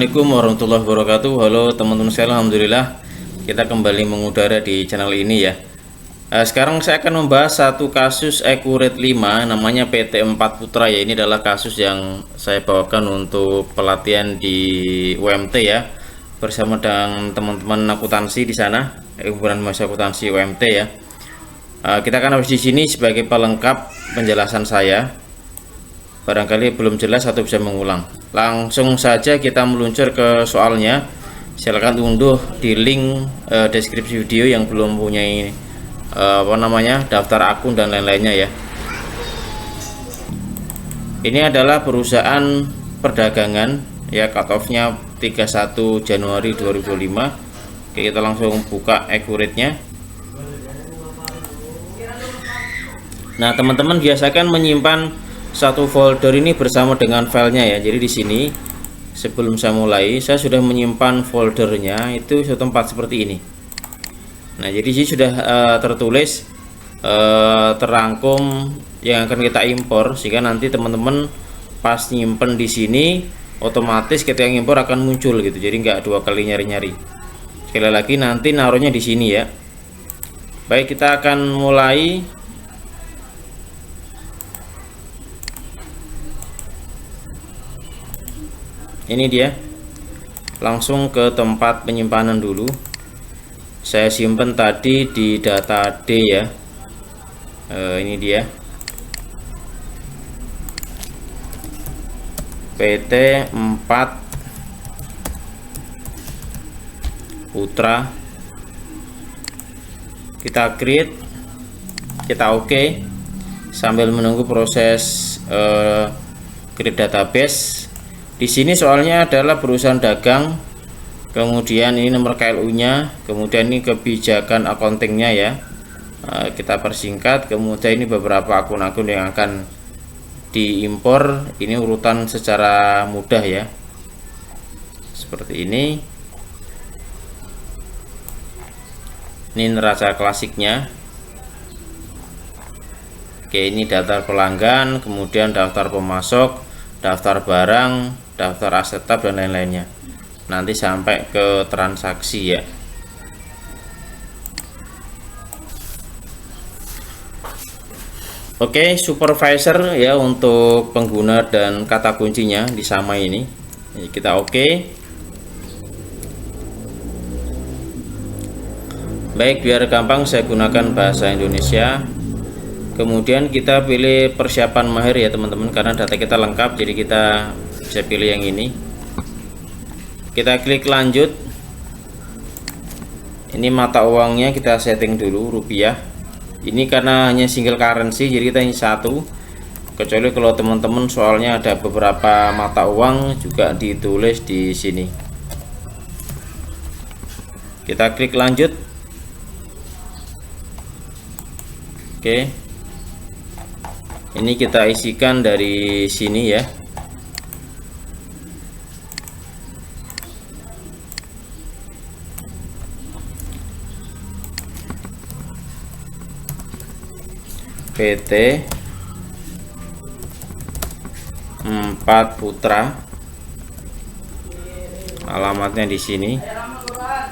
Assalamualaikum warahmatullahi wabarakatuh. Halo teman-teman saya, alhamdulillah kita kembali mengudara di channel ini ya. Sekarang saya akan membahas satu kasus Accurate 5 namanya PT4 Putra ya. Ini adalah kasus yang saya bawakan untuk pelatihan di UMT ya, bersama dengan teman-teman akuntansi di sana, himpunan mahasiswa akuntansi UMT ya. Kita akan habis di sini sebagai pelengkap penjelasan saya. Barangkali belum jelas atau bisa mengulang. Langsung saja kita meluncur ke soalnya. Silahkan unduh di link deskripsi video yang belum punya daftar akun dan lain-lainnya ya. Ini adalah perusahaan perdagangan ya, cut off-nya 31 Januari 2025. Oke, kita langsung buka Accurate-nya. Nah, teman-teman biasakan menyimpan satu folder ini bersama dengan filenya ya. Jadi di sini sebelum saya mulai, saya sudah menyimpan foldernya itu satu tempat seperti ini. Nah, jadi sini sudah tertulis terangkum yang akan kita impor, sehingga nanti teman-teman pas nyimpen di sini otomatis ketika impor akan muncul gitu. Jadi nggak dua kali nyari-nyari. Sekali lagi nanti naruhnya di sini ya. Baik, kita akan mulai. Ini dia, langsung ke tempat penyimpanan dulu. Saya simpen tadi di data D ya. Ini dia, PT 4 Putra. Kita create, kita oke, sambil menunggu proses create database. Di sini soalnya adalah perusahaan dagang, kemudian ini nomor KLU-nya, kemudian ini kebijakan accounting-nya ya. Kita persingkat, kemudian ini beberapa akun-akun yang akan diimpor. Ini urutan secara mudah ya. Seperti ini. Ini neraca klasiknya. Oke, ini daftar pelanggan, kemudian daftar pemasok, daftar barang, daftar aset tab dan lain-lainnya. Nanti sampai ke transaksi ya. Oke, supervisor ya untuk pengguna dan kata kuncinya di sama ini. Kita oke. Baik, biar gampang saya gunakan bahasa Indonesia. Kemudian kita pilih persiapan mahir ya teman-teman, karena data kita lengkap, jadi kita bisa pilih yang ini. Kita klik lanjut. Ini mata uangnya kita setting dulu rupiah. Ini karena hanya single currency, jadi kita ini satu. Kecuali kalau teman-teman soalnya ada beberapa mata uang juga ditulis di sini. Kita klik lanjut. Oke. Ini kita isikan dari sini ya. PT 4 Putra. Alamatnya di sini.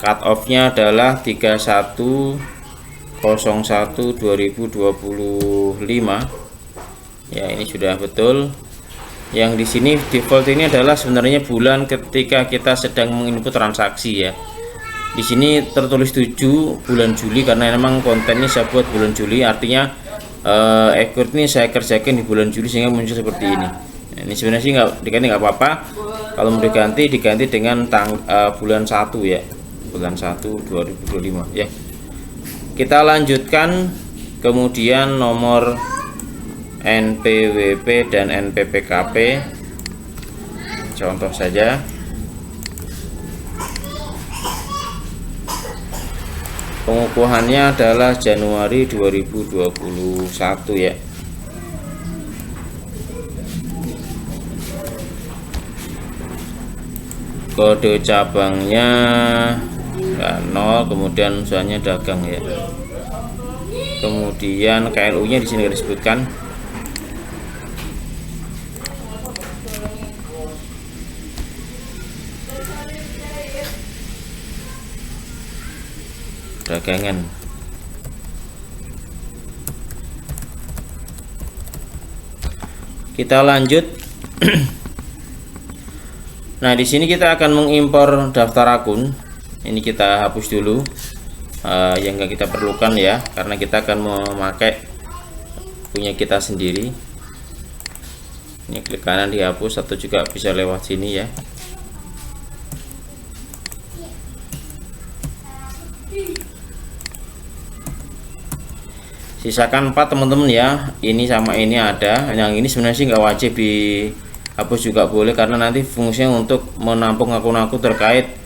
Cut off-nya adalah 31/01/2025. Ya, ini sudah betul. Yang di sini default ini adalah sebenarnya bulan ketika kita sedang menginput transaksi ya. Di sini tertulis 7 bulan Juli karena memang kontennya saya buat bulan Juli, artinya Accurate ini saya kerjakan di bulan Juli sehingga muncul seperti ini. Nah, ini sebenarnya sih diganti nggak apa-apa. Kalau mau diganti dengan bulan 1 ya. Bulan 1 2025 ya. Kita lanjutkan, kemudian nomor NPWP dan NPPKP contoh saja. Pengukuhannya adalah Januari 2021 ya. Kode cabangnya 0, kemudian usahanya dagang ya. Kemudian KLU-nya di sini disebutkan. perdagangan. Kita lanjut. Nah, di sini kita akan mengimpor daftar akun. Ini kita hapus dulu yang nggak kita perlukan ya, karena kita akan memakai punya kita sendiri. Ini klik kanan dihapus, atau juga bisa lewat sini ya. Sisakan 4 teman-teman ya. Ini sama ini ada. Yang ini sebenarnya sih nggak wajib dihapus juga boleh, karena nanti fungsinya untuk menampung akun-akun terkait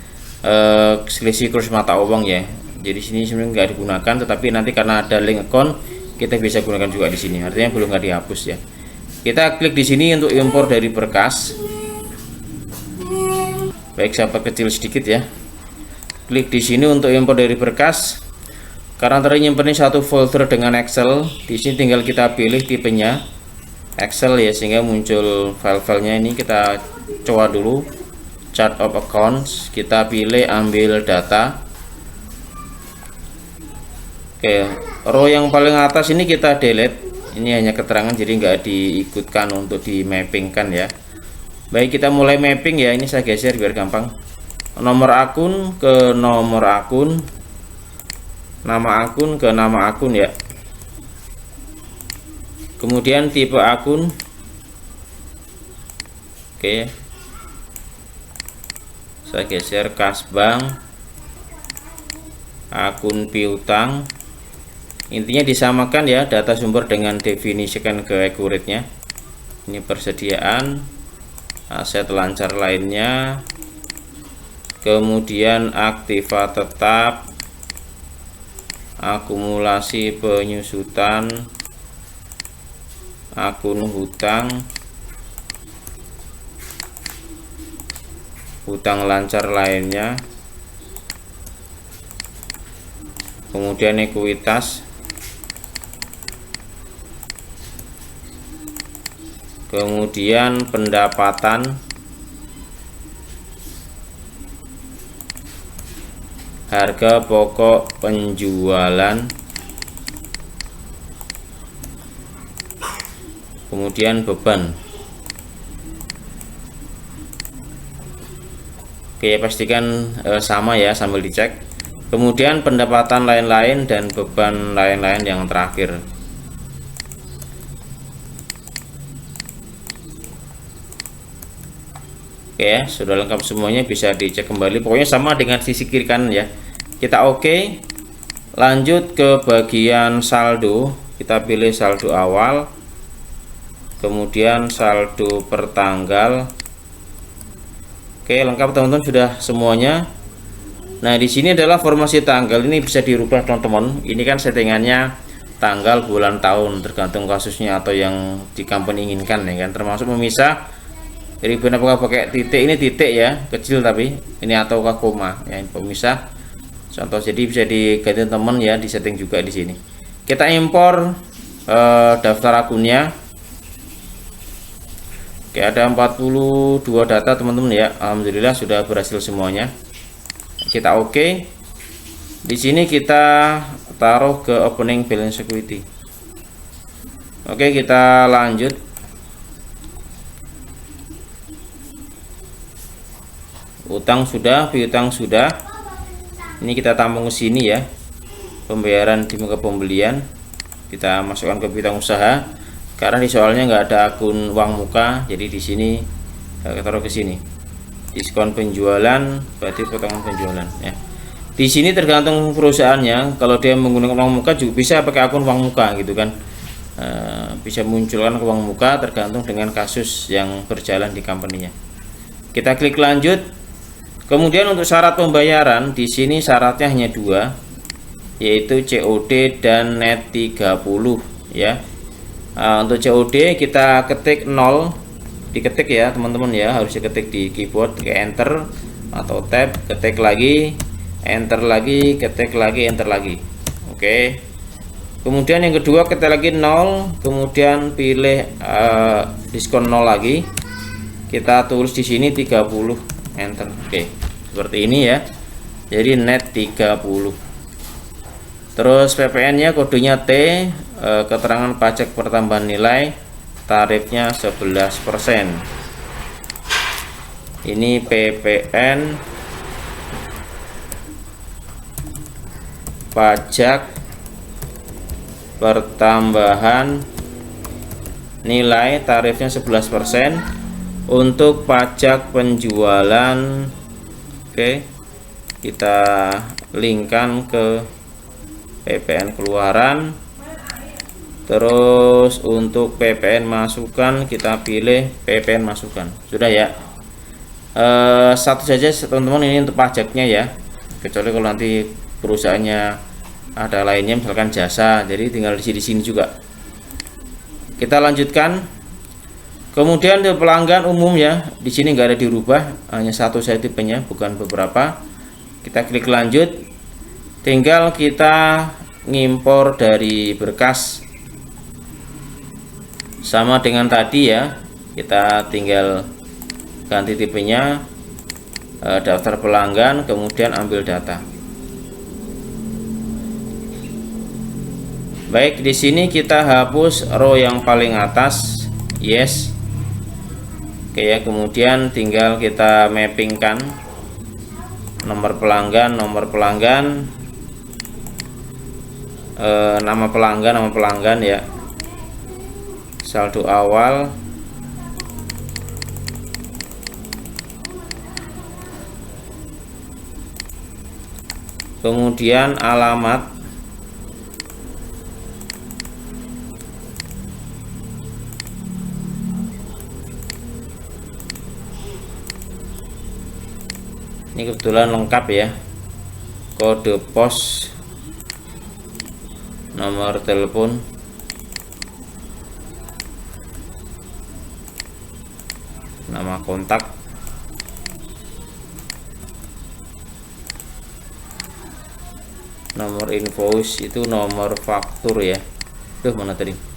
selisih kurs mata uang ya. Jadi sini sebenarnya nggak digunakan, tetapi nanti karena ada link account kita bisa gunakan juga di sini. Artinya belum nggak dihapus ya. Kita klik di sini untuk impor dari berkas. Baik, sampai kecil sedikit ya. Klik di sini untuk impor dari berkas. Karena tadi nyimpen satu folder dengan Excel, di sini tinggal kita pilih tipenya Excel ya, sehingga muncul file-filenya. Ini kita coba dulu chart of accounts, kita pilih ambil data. Oke, row yang paling atas ini kita delete, ini hanya keterangan jadi nggak diikutkan untuk di mappingkan ya. Baik, kita mulai mapping ya. Ini saya geser biar gampang. Nomor akun ke nomor akun, nama akun ke nama akun ya. Kemudian tipe akun. Oke, saya geser kas bank, akun piutang. Intinya disamakan ya data sumber dengan definisikan ke accurate-nya. Ini persediaan, aset lancar lainnya, kemudian aktiva tetap, akumulasi penyusutan, akun hutang, hutang lancar lainnya, kemudian ekuitas, kemudian pendapatan, harga pokok penjualan, kemudian beban. Oke, pastikan sama ya sambil dicek. Kemudian pendapatan lain-lain dan beban lain-lain yang terakhir. Oke ya, sudah lengkap semuanya, bisa dicek kembali. Pokoknya sama dengan sisi kiri kanan ya. Kita oke. Lanjut ke bagian saldo. Kita pilih saldo awal, kemudian saldo per tanggal. Oke, lengkap teman-teman, sudah semuanya. Nah, di sini adalah formasi tanggal. Ini bisa dirubah teman-teman. Ini kan settingannya tanggal, bulan, tahun, tergantung kasusnya atau yang di company inginkan ya kan. Termasuk memisah ribbon apakah pakai titik, ini titik ya, kecil, tapi ini ataukah koma ya, ini pemisah contoh. Jadi bisa diganti teman ya, di setting juga di sini. Kita impor daftar akunnya. Oke, ada 42 data teman-teman ya. Alhamdulillah sudah berhasil semuanya. Kita oke. Di sini kita taruh ke opening balance equity. Oke, kita lanjut. Utang sudah, piutang sudah. Ini kita tampung ke sini ya. Pembayaran di muka pembelian kita masukkan ke piutang usaha. Karena di soalnya nggak ada akun uang muka, jadi di sini kita taruh ke sini. Diskon penjualan berarti potongan penjualan ya. Di sini tergantung perusahaannya. Kalau dia menggunakan uang muka juga bisa pakai akun uang muka gitu kan. Bisa munculkan uang muka tergantung dengan kasus yang berjalan di company-nya. Kita klik lanjut. Kemudian untuk syarat pembayaran di sini syaratnya hanya 2, yaitu COD dan net 30 ya. Untuk COD kita ketik 0, diketik ya teman-teman ya, harus diketik di keyboard, ke enter atau tab, ketik lagi, enter lagi, ketik lagi, enter lagi. Oke. Kemudian yang kedua ketik lagi 0, kemudian pilih diskon 0 lagi. Kita tulis di sini 30, enter. Oke, seperti ini ya. Jadi net 30. Terus PPN-nya kodenya T, keterangan pajak pertambahan nilai, tarifnya 11%. Ini PPN pajak pertambahan nilai, tarifnya 11% untuk pajak penjualan. Oke, kita linkkan ke PPN keluaran. Terus untuk PPN masukan kita pilih PPN masukan. Sudah ya. Satu saja teman-teman, ini untuk pajaknya ya, kecuali kalau nanti perusahaannya ada lainnya, misalkan jasa, jadi tinggal di sini juga. Kita lanjutkan. Kemudian di pelanggan umum ya, di sini nggak ada dirubah, hanya satu saja tipenya, bukan beberapa. Kita klik lanjut, tinggal kita ngimpor dari berkas sama dengan tadi ya. Kita tinggal ganti tipenya, daftar pelanggan, kemudian ambil data. Baik, di sini kita hapus row yang paling atas, yes. Oke ya, kemudian tinggal kita mappingkan nomor pelanggan, nama pelanggan ya, saldo awal, kemudian alamat, ini kebetulan lengkap ya, kode pos, nomor telepon, nama kontak, nomor invoice, itu nomor faktur ya. Mana tadi?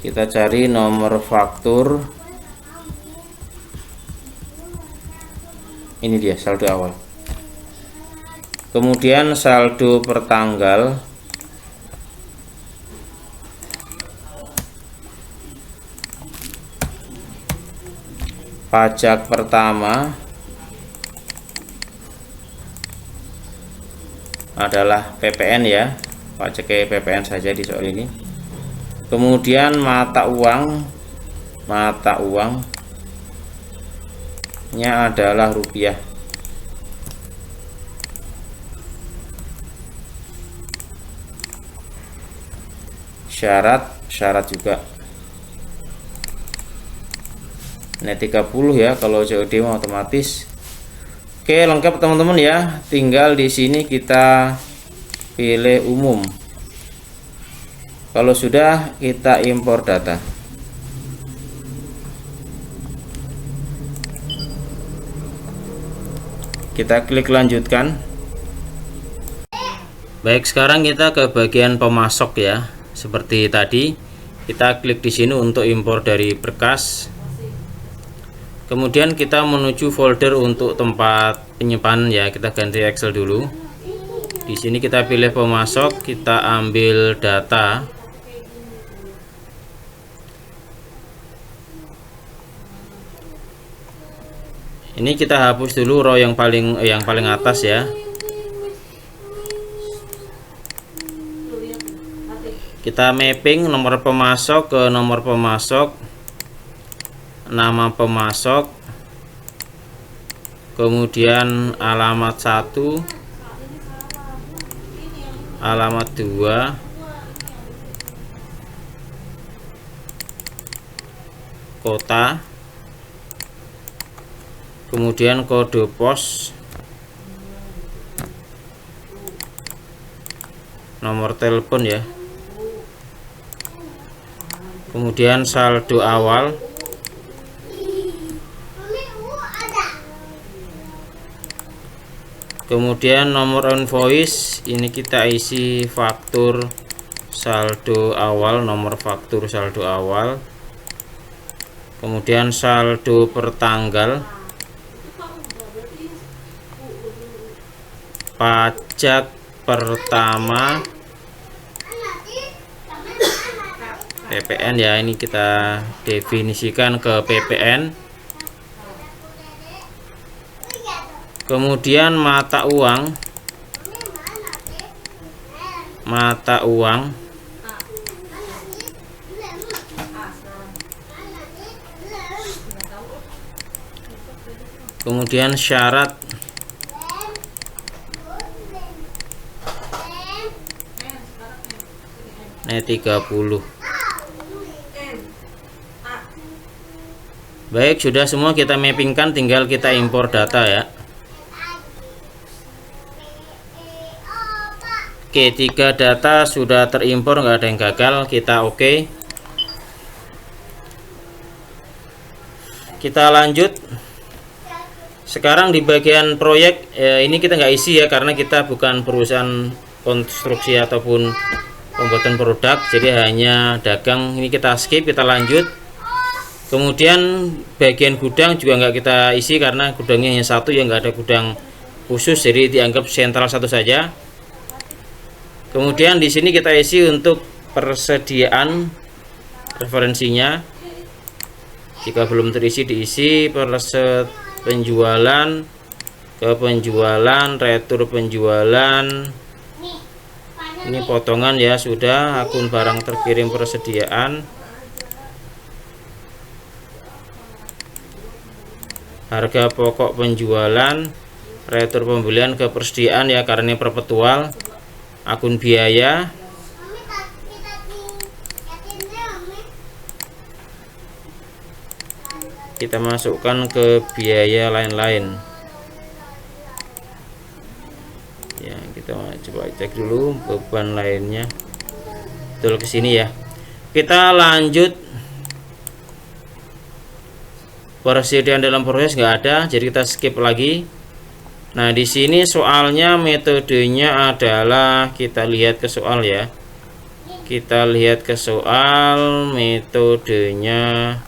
Kita cari nomor faktur, ini dia saldo awal. Kemudian saldo pertanggal, pajak pertama adalah PPN ya, pajak PPN saja di soal ini. Kemudian mata uangnya adalah rupiah. Syarat juga. Net 30 ya, kalau COD otomatis. Oke, lengkap teman-teman ya. Tinggal di sini kita pilih umum. Kalau sudah, kita impor data. Kita klik lanjutkan. Baik, sekarang kita ke bagian pemasok ya. Seperti tadi, kita klik di sini untuk impor dari berkas. Kemudian kita menuju folder untuk tempat penyimpanan ya. Kita ganti Excel dulu. Di sini kita pilih pemasok, kita ambil data. Ini kita hapus dulu row yang paling atas ya. Kita mapping nomor pemasok ke nomor pemasok, nama pemasok, kemudian alamat 1, alamat 2, kota, kemudian kode pos, nomor telepon ya, kemudian saldo awal, kemudian nomor invoice, ini kita isi faktur saldo awal, nomor faktur saldo awal, kemudian saldo per tanggal, pajak pertama, PPN ya, ini kita definisikan ke PPN. Kemudian mata uang, kemudian syarat, ini 30. Baik, sudah semua kita mappingkan, tinggal kita impor data ya. Oke, 3 data sudah terimpor, nggak ada yang gagal, kita oke. Kita lanjut. Sekarang di bagian proyek, ini kita nggak isi ya, karena kita bukan perusahaan konstruksi ataupun pembuatan produk, jadi hanya dagang. Ini kita skip, kita lanjut. Kemudian bagian gudang juga nggak kita isi, karena gudangnya hanya satu ya, nggak ada gudang khusus, jadi dianggap sentral satu saja. Kemudian di sini kita isi untuk persediaan referensinya. Jika belum terisi, diisi penjualan, ke penjualan, retur penjualan. Ini potongan ya, sudah. Akun barang terkirim persediaan, harga pokok penjualan, retur pembelian ke persediaan ya, karena ini perpetual. Akun biaya, kita masukkan ke biaya lain-lain ya. Kita coba cek dulu beban lainnya, betul ke sini ya. Kita lanjut. Persediaan dalam proses nggak ada, jadi kita skip lagi. Nah, di sini soalnya metodenya adalah, kita lihat ke soal ya. Kita lihat ke soal, metodenya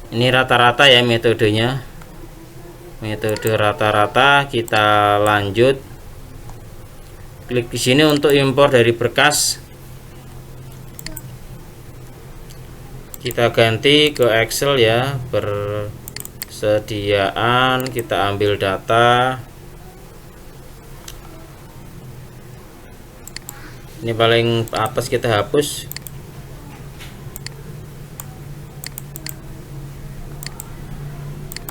ini rata-rata ya metodenya. Metode rata-rata, kita lanjut. Klik di sini untuk impor dari berkas. Kita ganti ke Excel ya, persediaan, kita ambil data. Ini paling atas kita hapus.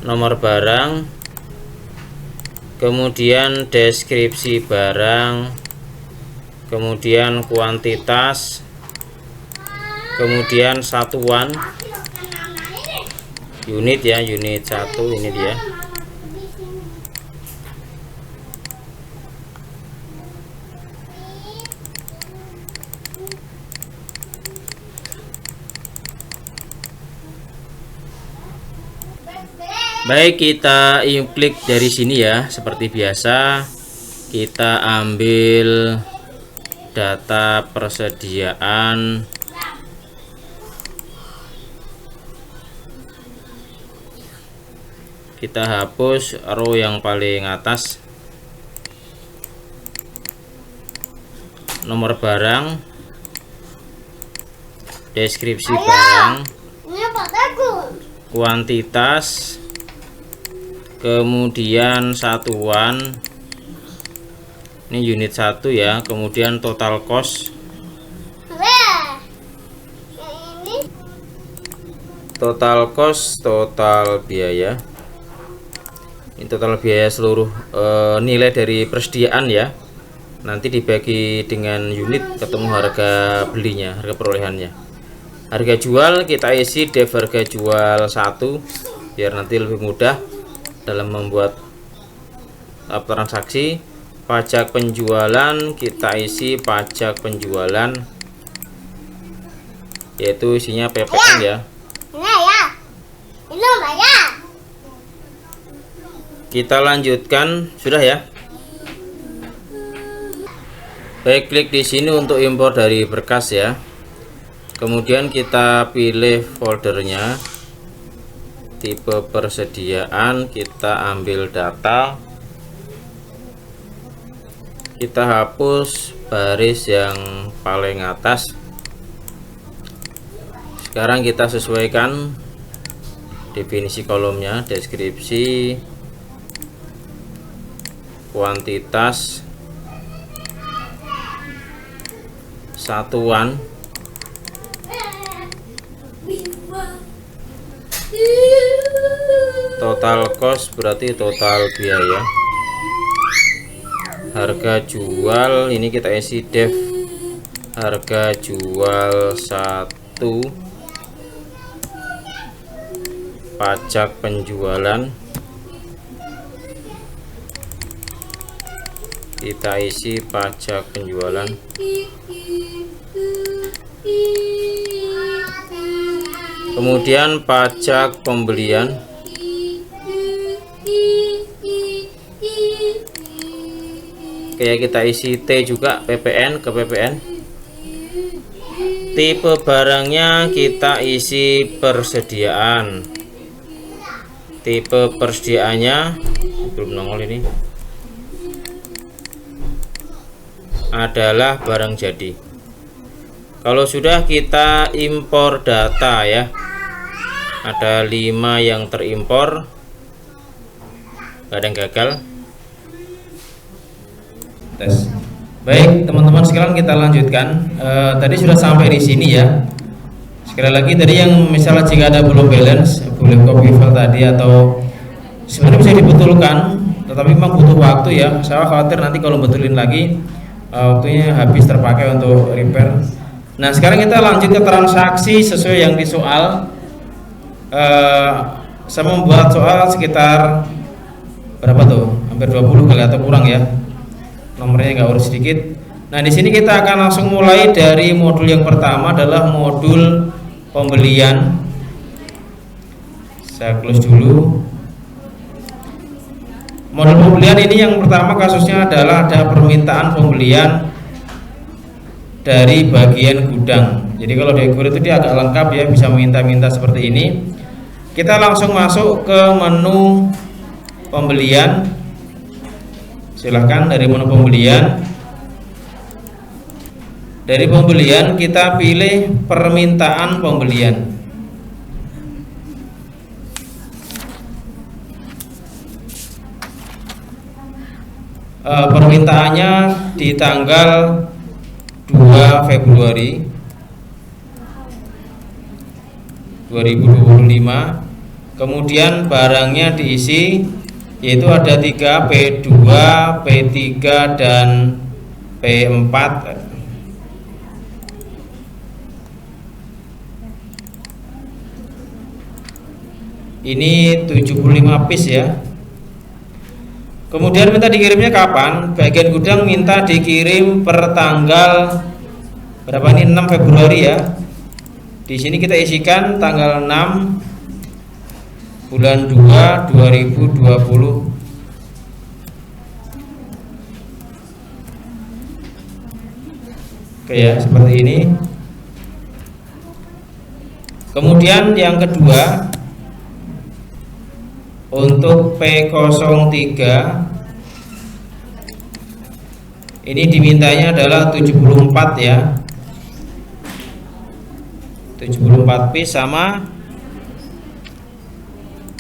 Nomor barang, kemudian deskripsi barang, kemudian kuantitas, kemudian satuan, unit ya, unit 1, ini dia. Baik, kita klik dari sini ya, seperti biasa. Kita ambil data persediaan, kita hapus row yang paling atas. Nomor barang, deskripsi barang, kuantitas, kemudian satuan, ini unit 1 ya, kemudian total cost, total biaya. Ini total biaya seluruh nilai dari persediaan ya. Nanti dibagi dengan unit, ketemu harga belinya, harga perolehannya. Harga jual kita isi dev harga jual 1, biar nanti lebih mudah dalam membuat transaksi. Pajak penjualan kita isi pajak penjualan, yaitu isinya PPN ya. Kita lanjutkan, sudah ya. Baik, klik di sini untuk impor dari berkas ya. Kemudian kita pilih foldernya, tipe persediaan, kita ambil data, kita hapus baris yang paling atas. Sekarang kita sesuaikan definisi kolomnya, deskripsi, kuantitas, satuan, total cost berarti total biaya, harga jual ini kita isi def harga jual 1, pajak penjualan kita isi pajak penjualan, kemudian pajak pembelian, kayak kita isi T juga, PPN ke PPN, tipe barangnya kita isi persediaan, tipe persediaannya belum nongol ini, adalah barang jadi. Kalau sudah, kita impor data ya. Ada 5 yang terimpor, gak ada yang gagal. Tes. Baik teman-teman sekalian, kita lanjutkan. Tadi sudah sampai di sini ya. Sekali lagi tadi yang misalnya jika ada belum balance, boleh copy file tadi, atau sebenarnya bisa dibetulkan, tetapi memang butuh waktu ya. Saya khawatir nanti kalau betulin lagi waktunya habis terpakai untuk repair. Nah, sekarang kita lanjut ke transaksi sesuai yang di soal. Saya membuat soal sekitar berapa tuh? Hampir 20 kali atau kurang ya. Nomornya nggak urus sedikit. Nah, di sini kita akan langsung mulai dari modul yang pertama, adalah modul pembelian. Saya close dulu. Modul pembelian ini yang pertama kasusnya adalah ada permintaan pembelian dari bagian gudang. Jadi kalau di Equrit itu dia agak lengkap ya, bisa minta-minta seperti ini. Kita langsung masuk ke menu pembelian. Silahkan dari menu pembelian. Dari pembelian kita pilih permintaan pembelian. Permintaannya di tanggal 2 Februari 2025. Kemudian barangnya diisi, yaitu ada 3, P2, P3 dan P4. Ini 75 piece ya. Kemudian minta dikirimnya kapan? Bagian gudang minta dikirim per tanggal berapa ini? 6 Februari ya. Di sini kita isikan tanggal 6 bulan 2 2020. Oke ya, seperti ini. Kemudian yang kedua, untuk P03 ini dimintanya adalah 74 ya, 74 piece, sama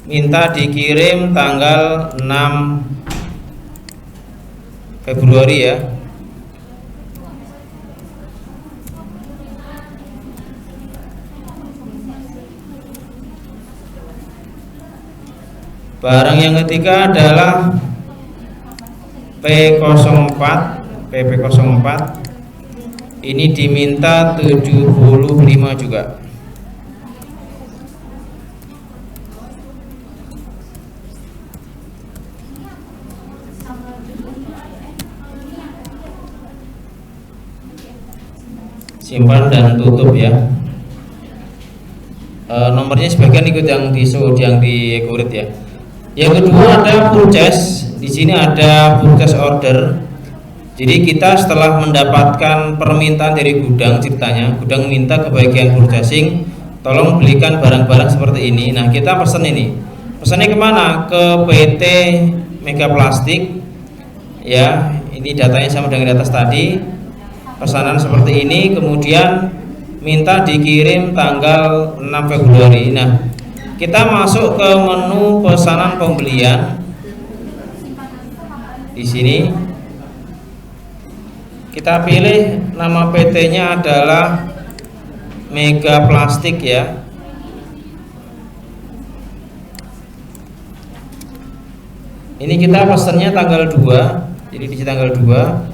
minta dikirim tanggal 6 Februari ya. Barang yang ketiga adalah P04, PP04. Ini diminta 75 juga. Simpan dan tutup ya. Nomornya sebagian ikut yang di Equrit ya. Yang kedua ada purchase. Di sini ada purchase order. Jadi kita setelah mendapatkan permintaan dari gudang, ceritanya gudang minta ke bagian purchasing, tolong belikan barang-barang seperti ini. Nah kita pesan ini, pesannya kemana? Ke PT Mega Plastik. Ya, ini datanya sama dengan di atas tadi. Pesanan seperti ini, kemudian minta dikirim tanggal 6 Februari. Nah, kita masuk ke menu pesanan pembelian. Di sini kita pilih nama PT-nya adalah Mega Plastik ya. Ini kita pesannya tanggal 2. Jadi di tanggal 2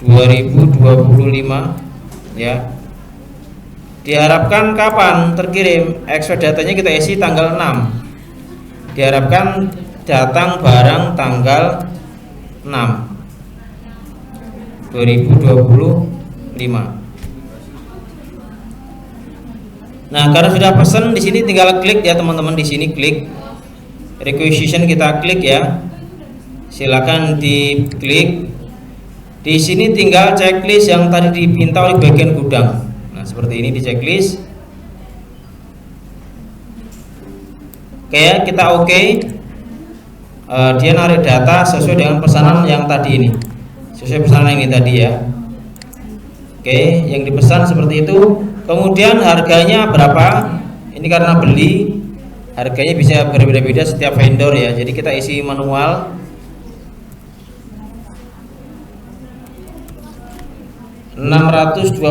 2025 ya. Diharapkan kapan terkirim? Expect datanya kita isi tanggal 6. Diharapkan datang barang tanggal 6 2025. Nah, karena sudah pesan di sini tinggal klik ya teman-teman, di sini klik requisition, kita klik ya. Silakan diklik. Di sini tinggal checklist yang tadi diminta oleh bagian gudang. Nah, seperti ini di checklist. Oke, kita oke. Dia narik data sesuai dengan pesanan yang tadi ini. Sesuai pesanan ini tadi ya. Oke, yang dipesan seperti itu. Kemudian harganya berapa? Ini karena beli, harganya bisa berbeda-beda setiap vendor ya. Jadi kita isi manual. 625.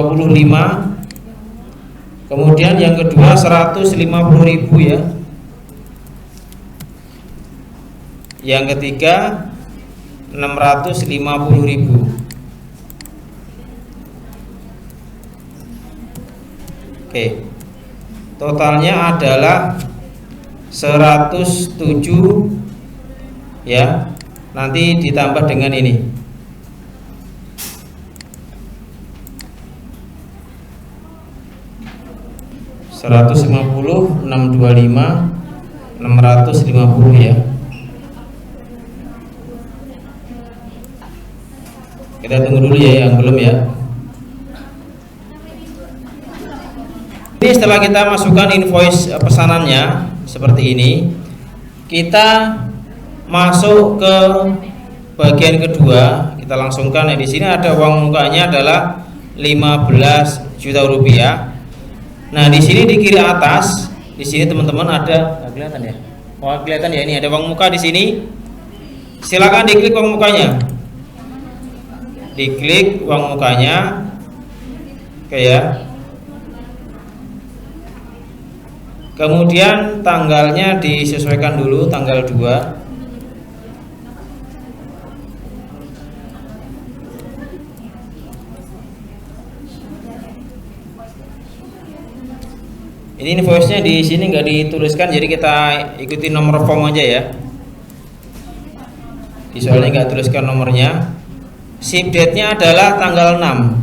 Kemudian yang kedua 150.000 ya. Yang ketiga 650.000. Oke. Totalnya adalah 107 ya. Nanti ditambah dengan ini. 150, 625, 650 ya. Kita tunggu dulu ya yang belum ya. Ini setelah kita masukkan invoice pesanannya seperti ini, kita masuk ke bagian kedua. Kita langsungkan ya, di sini ada uang mukanya adalah 15 juta rupiah. Nah, di sini di kiri atas, di sini teman-teman ada, kelihatan ya? Wah, kelihatan ya, ini ada uang muka di sini. Silakan diklik uang mukanya. Diklik uang mukanya. Oke ya. Kemudian tanggalnya disesuaikan dulu, tanggal 2. Ini invoice-nya di sini nggak dituliskan, jadi kita ikuti nomor form aja ya. Di soalnya nggak tuliskan nomornya. Ship date-nya adalah tanggal 6.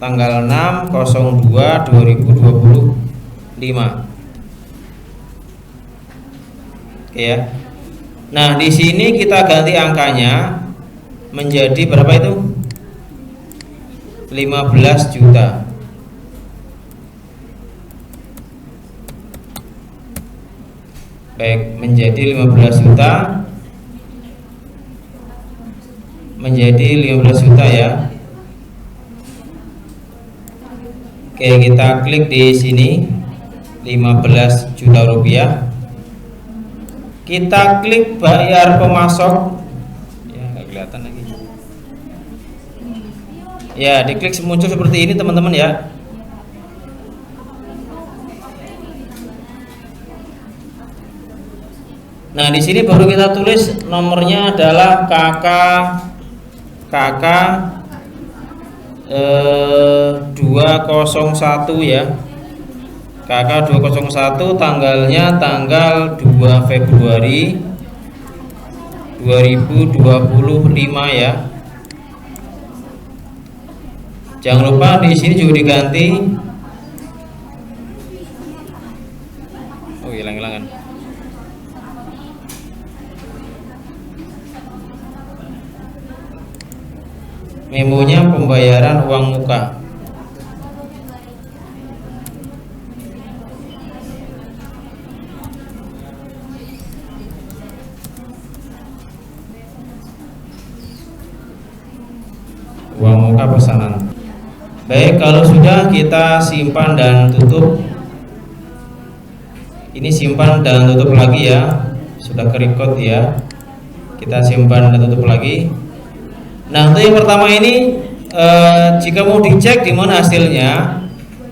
Tanggal 6/02/2025. Oke ya. Nah, di sini kita ganti angkanya menjadi berapa itu? 15 juta. Baik, menjadi 15 juta. Menjadi 15 juta ya. Oke, kita klik di sini 15 juta rupiah. Kita klik bayar pemasok. Ya, nggak kelihatan lagi. Ya, diklik muncul seperti ini teman-teman ya. Nah, di sini baru kita tulis nomornya adalah KK 201 ya. KK 201, tanggalnya tanggal 2 Februari 2025 ya. Jangan lupa di sini juga diganti. Oh, hilang-hilangan. memonya pembayaran uang muka. Uang muka pesanan. Baik, kalau sudah kita simpan dan tutup. Ini simpan dan tutup lagi ya. Sudah ke-record ya. Kita simpan dan tutup lagi. Nah, untuk yang pertama ini jika mau dicek di mana hasilnya,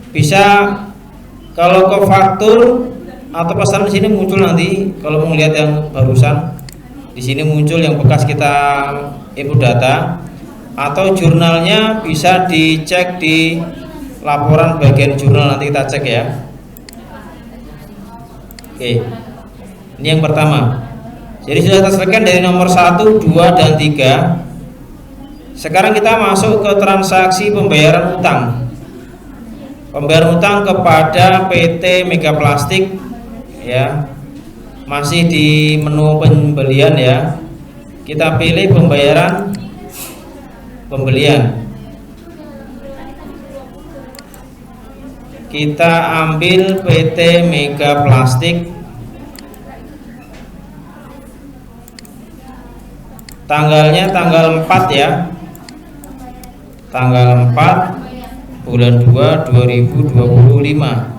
bisa kalau ke faktur atau pesanan di sini muncul nanti. Kalau mau lihat yang barusan, di sini muncul yang bekas kita input data, atau jurnalnya bisa dicek di laporan bagian jurnal, nanti kita cek ya. Oke, ini yang pertama. Jadi sudah terselesaikan dari nomor 1, 2, dan 3. Sekarang kita masuk ke transaksi pembayaran utang. Pembayaran utang kepada PT Mega Plastik ya. Masih di menu pembelian ya. Kita pilih pembayaran pembelian. Kita ambil PT Mega Plastik, tanggalnya tanggal 4 ya, tanggal 4 bulan 2 2025.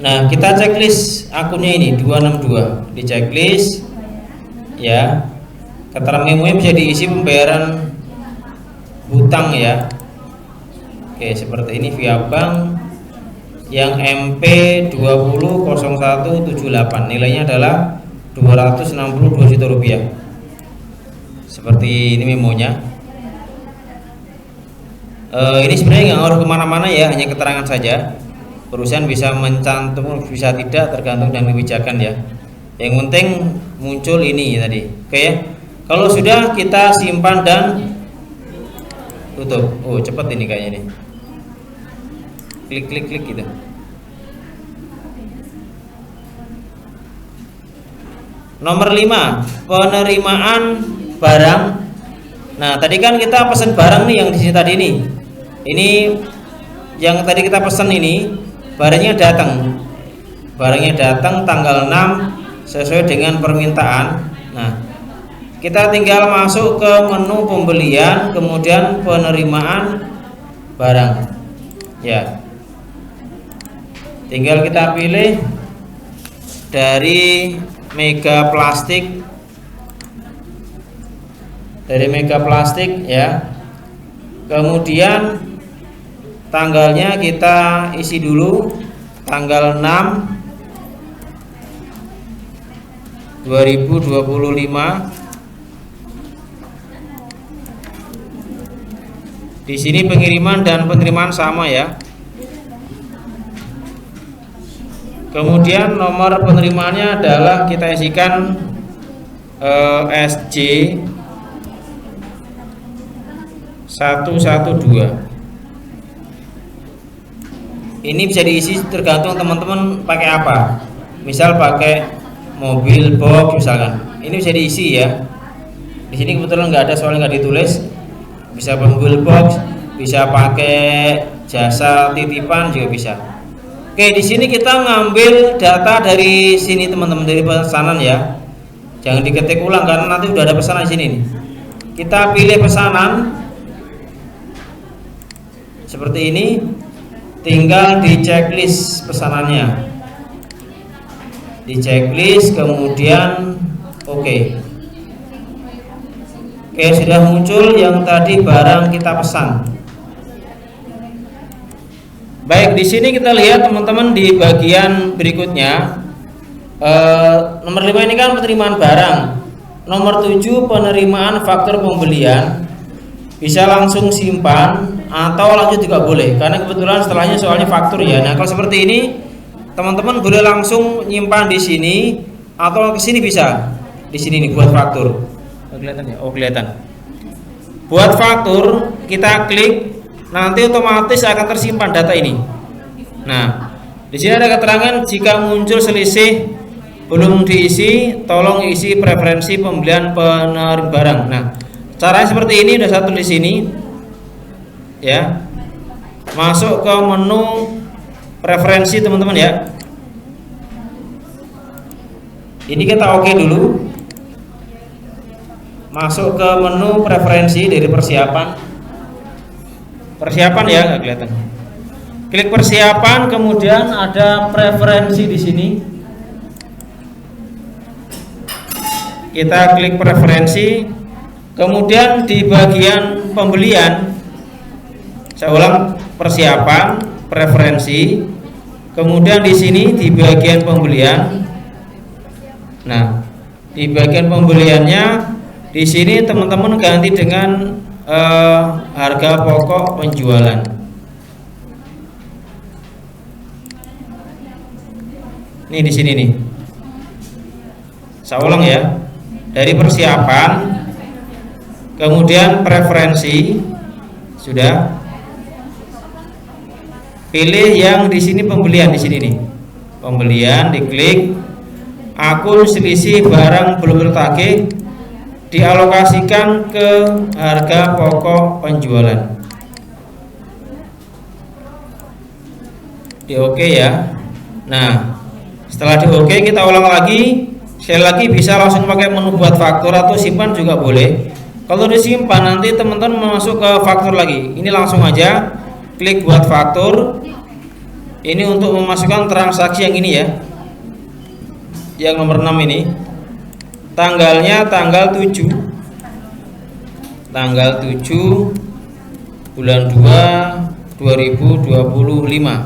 Nah, kita checklist akunnya ini 262 di checklist ya. Keterangan memonya bisa diisi pembayaran hutang ya. Oke, seperti ini via bank yang MP 200178, nilainya adalah 262 juta rupiah. Seperti ini memonya. Ini sebenarnya nggak ngaruh kemana-mana ya, hanya keterangan saja. Perusahaan bisa mencantum, bisa tidak, tergantung dengan kebijakan ya. Yang penting muncul ini tadi. Oke ya. Kalau sudah, kita simpan dan tutup. Oh, cepat ini kayaknya nih. Klik gitu. Nomor 5, penerimaan barang. Nah, tadi kan kita pesan barang nih yang di sini tadi nih. Ini yang tadi kita pesan ini. Barangnya datang tanggal 6 sesuai dengan permintaan. Nah, kita tinggal masuk ke menu pembelian, kemudian penerimaan barang ya. Tinggal kita pilih dari Mega Plastik, ya. Kemudian tanggalnya kita isi dulu, tanggal 6 2025. Di sini pengiriman dan penerimaan sama ya. Kemudian nomor penerimaannya adalah kita isikan SJ 112. Ini bisa diisi tergantung teman-teman pakai apa. Misal pakai mobil box misalkan. Ini bisa diisi ya. Di sini kebetulan nggak ada soalnya nggak ditulis. Bisa mobil box, bisa pakai jasa titipan juga bisa. Oke, di sini kita ngambil data dari sini teman-teman, dari pesanan ya. Jangan diketik ulang karena nanti udah ada pesanan di sini nih. Kita pilih pesanan seperti ini. Tinggal di checklist pesanannya, di checklist, kemudian oke, sudah muncul yang tadi barang kita pesan. Baik, di sini kita lihat teman-teman di bagian berikutnya. Nomor 5 ini kan penerimaan barang. Nomor 7 penerimaan faktur pembelian. Bisa langsung simpan atau lanjut juga boleh, karena kebetulan setelahnya soalnya faktur ya. Nah, kalau seperti ini teman-teman boleh langsung nyimpan di sini atau ke sini bisa. Di sini nih buat faktur. Kelihatan ya? Oh, kelihatan. Buat faktur kita klik nanti otomatis akan tersimpan data ini. Nah, di sini ada keterangan jika muncul selisih belum diisi, tolong isi preferensi pembelian penerima barang. Nah, caranya seperti ini, udah saya tulis di sini. Ya. Masuk ke menu preferensi teman-teman ya. Ini kita oke dulu. Masuk ke menu preferensi dari persiapan. Persiapan ya, nggak kelihatan. Klik persiapan, kemudian ada preferensi di sini. Kita klik preferensi, kemudian di bagian pembelian, saya ulang, persiapan, preferensi, kemudian di sini di bagian pembelian. Nah, di bagian pembeliannya di sini teman-teman ganti dengan harga pokok penjualan. Ini di sini nih. Saya ulang ya. Dari persiapan, kemudian preferensi, sudah. Pilih yang di sini pembelian, di sini nih. Pembelian, diklik. Akun selisih barang belum tertagih dialokasikan ke harga pokok penjualan. Di oke ya. Nah, setelah di oke kita ulang lagi. Sekali lagi bisa langsung pakai menu buat faktur atau simpan juga boleh. Kalau disimpan nanti teman-teman masuk ke faktur lagi. Ini langsung aja klik buat faktur. Ini untuk memasukkan transaksi yang ini ya. Yang nomor 6 ini. Tanggalnya tanggal 7. Tanggal 7 bulan 2 2025.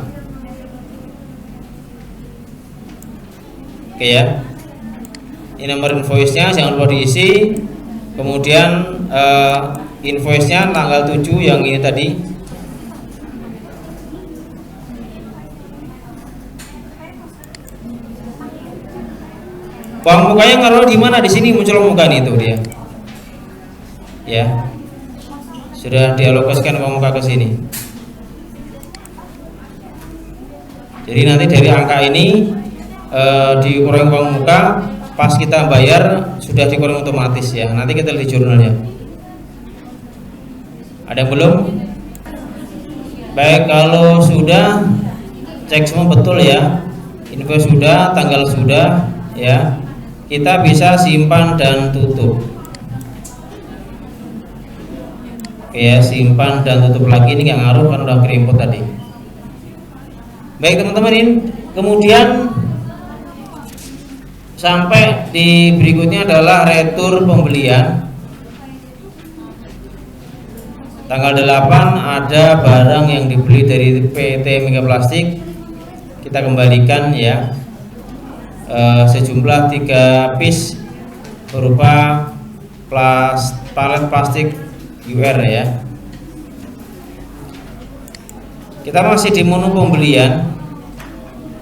Oke ya. Ini nomor invoice-nya, jangan lupa diisi. Kemudian invoice-nya tanggal 7 yang ini tadi. Uang mukanya ngaruh di mana? Di sini muncul muka nih, itu dia. Ya. Sudah dialokasikan uang muka ke sini. Jadi nanti dari angka ini dikurangi uang muka, pas kita bayar sudah dikurangi otomatis ya. Nanti kita lihat di jurnalnya. Ada yang belum? Baik, kalau sudah cek semua betul ya. Info sudah, tanggal sudah ya. Kita bisa simpan dan tutup. Oke ya, simpan dan tutup lagi, ini nggak ngaruh kan udah input tadi. Baik teman-teman, ini kemudian sampai di berikutnya adalah retur pembelian. Tanggal 8 ada barang yang dibeli dari PT Mega Plastik, kita kembalikan ya, sejumlah 3 piece berupa palet plastik UR ya. Kita masih di menu pembelian,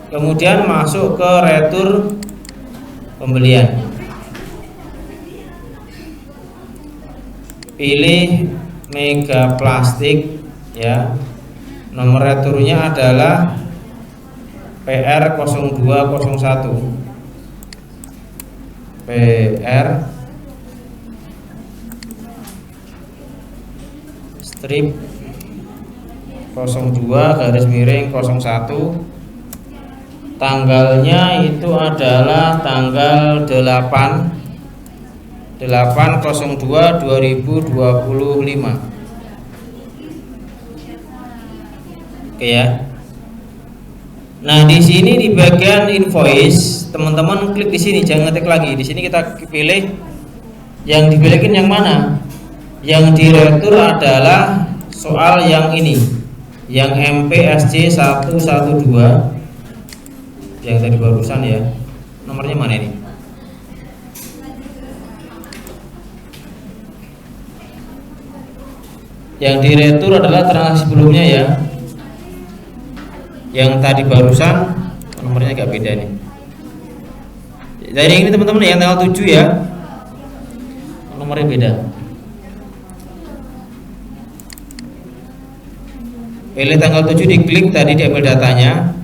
kemudian masuk ke retur pembelian. Pilih Mega Plastik ya. Nomor returnya adalah PR0201. PR strip 02/01. Tanggalnya itu adalah tanggal 8/02/2025. Oke ya. Nah, di sini di bagian invoice, teman-teman klik di sini, jangan ngetik lagi. Di sini kita pilih yang dipilihkan yang mana. Yang diretur adalah soal yang ini, yang MPSC 112 yang tadi barusan ya. Nomornya mana ini? Yang diretur adalah transaksi sebelumnya ya. Yang tadi barusan nomornya agak beda nih. Dari ini teman-teman yang tanggal 7 ya, nomornya beda. Pilih tanggal 7, diklik, tadi diambil datanya.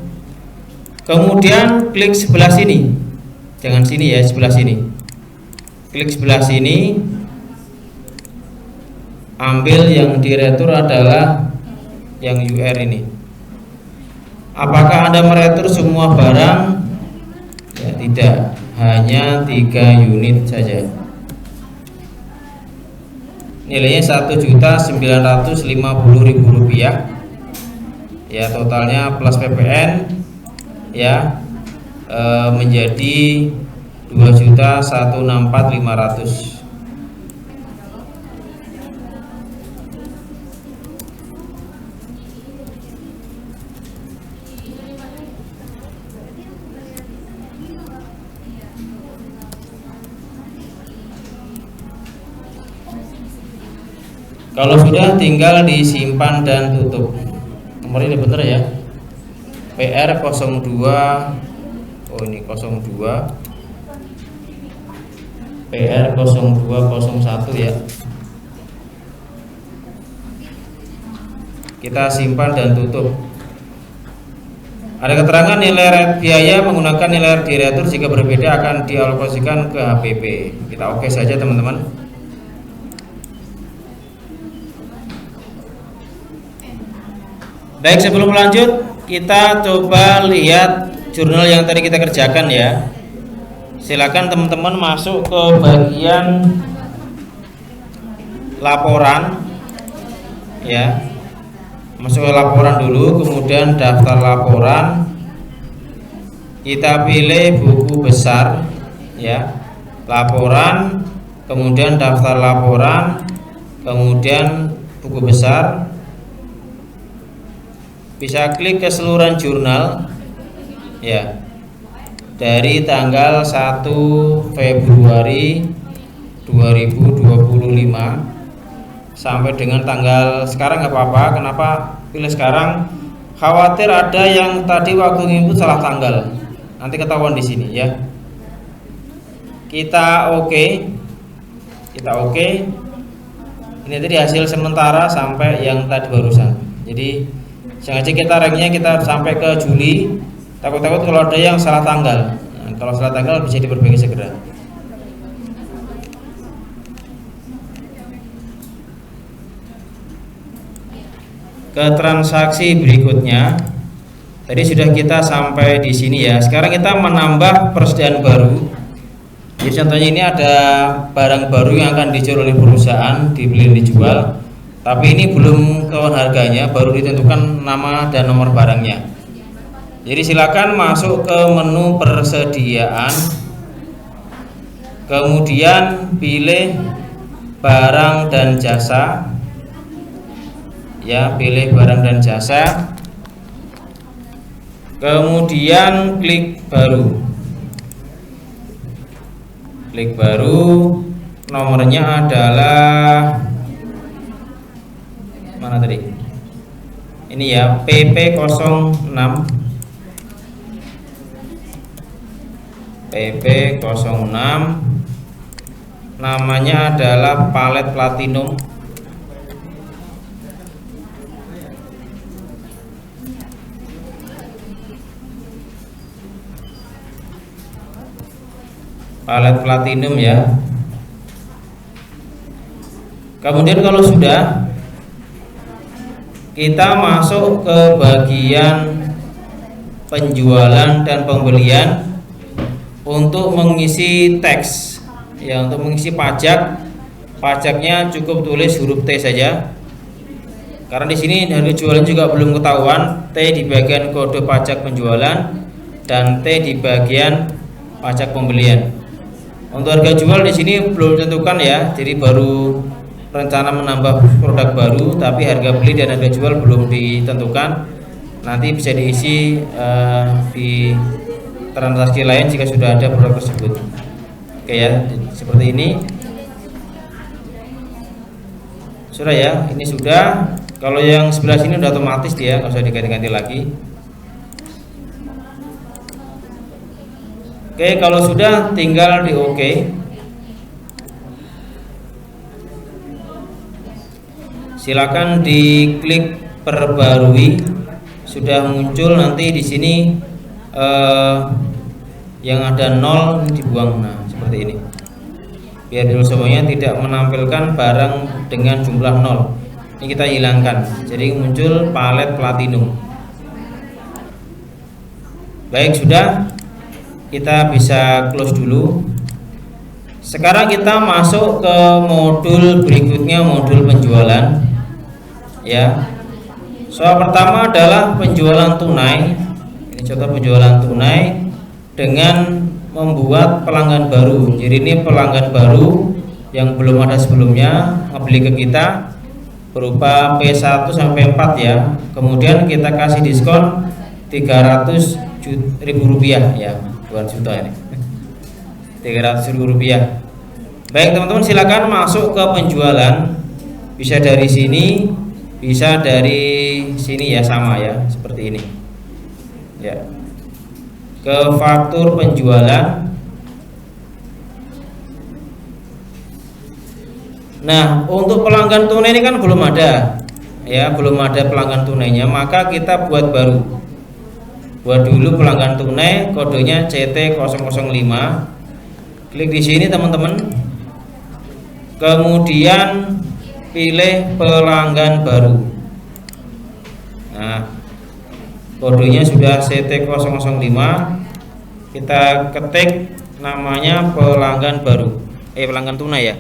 Kemudian klik sebelah sini. Jangan sini ya, sebelah sini. Klik sebelah sini. Ambil yang diretur adalah yang UR ini. Apakah Anda meretur semua barang? Ya, tidak. Hanya 3 unit saja. Nilainya Rp1.950.000. Ya, totalnya plus PPN ya menjadi 2.164.500. Kalau sudah, tinggal disimpan dan tutup. Nomor ini bener ya, PR02. Oh, ini 02 PR0201 ya. Kita simpan dan tutup. Ada keterangan nilai biaya menggunakan nilai diretur jika berbeda akan dialokasikan ke HPP. Kita oke saja teman-teman. Baik, sebelum lanjut kita coba lihat jurnal yang tadi kita kerjakan ya. Silakan teman-teman masuk ke bagian laporan ya. Masuk ke laporan dulu, kemudian daftar laporan. Kita pilih buku besar ya. Laporan, kemudian daftar laporan, kemudian buku besar. Bisa klik keseluruhan jurnal ya, dari tanggal 1 Februari 2025 sampai dengan tanggal sekarang. Nggak apa-apa. Kenapa pilih sekarang? Khawatir ada yang tadi waktu input salah tanggal, nanti ketahuan di sini ya. Kita oke. Ini tadi hasil sementara sampai yang tadi barusan. Jadi sengaja kita ranknya kita sampai ke Juli. Takut-takut kalau ada yang salah tanggal. Nah, kalau salah tanggal bisa diperbaiki segera. Ke transaksi berikutnya. Tadi sudah kita sampai di sini ya. Sekarang kita menambah persediaan baru. Jadi contohnya ini ada barang baru yang akan dijual oleh perusahaan, dibeli dan dijual. Tapi ini belum ketahuan harganya, baru ditentukan nama dan nomor barangnya. Jadi silakan masuk ke menu persediaan, kemudian pilih barang dan jasa. Ya, pilih barang dan jasa. Kemudian klik baru. Klik baru, nomornya adalah mana tadi? Ini ya, PP06. PP06. Namanya adalah palet platinum. Palet platinum ya. Kemudian kalau sudah, kita masuk ke bagian penjualan dan pembelian untuk mengisi teks ya, untuk mengisi pajak. Pajaknya cukup tulis huruf T saja, karena di sini harga jualan juga belum ketahuan. T di bagian kode pajak penjualan dan T di bagian pajak pembelian. Untuk harga jual di sini belum ditentukan ya, jadi baru rencana menambah produk baru, tapi harga beli dan harga jual belum ditentukan. Nanti bisa diisi di transaksi lain jika sudah ada produk tersebut. Oke ya, seperti ini. Sudah ya, ini sudah. Kalau yang sebelah sini udah otomatis dia, nggak usah diganti-ganti lagi. Oke, kalau sudah tinggal di oke. Silakan diklik perbarui, sudah muncul nanti di sini yang ada 0 dibuang. Nah, seperti ini. Biar dulu semuanya tidak menampilkan barang dengan jumlah 0. Ini kita hilangkan. Jadi muncul palet platinum. Baik, sudah. Kita bisa close dulu. Sekarang kita masuk ke modul berikutnya, modul penjualan. Ya. Soal pertama adalah penjualan tunai. Ini contoh penjualan tunai dengan membuat pelanggan baru. Jadi ini pelanggan baru yang belum ada sebelumnya membeli ke kita berupa P1 sampai 4 ya. Kemudian kita kasih diskon 300.000 rupiah ya, bukan juta ini. 300.000 rupiah. Baik teman-teman, silakan masuk ke penjualan. Bisa dari sini, bisa dari sini ya, sama ya, seperti ini. Ya. Ke faktur penjualan. Nah, untuk pelanggan tunai ini kan belum ada. Ya, belum ada pelanggan tunainya, maka kita buat baru. Buat dulu pelanggan tunai, kodenya CT005. Klik di sini teman-teman. Kemudian pilih pelanggan baru. Nah, kodenya sudah CT005. Kita ketik namanya pelanggan baru. Pelanggan tunai ya.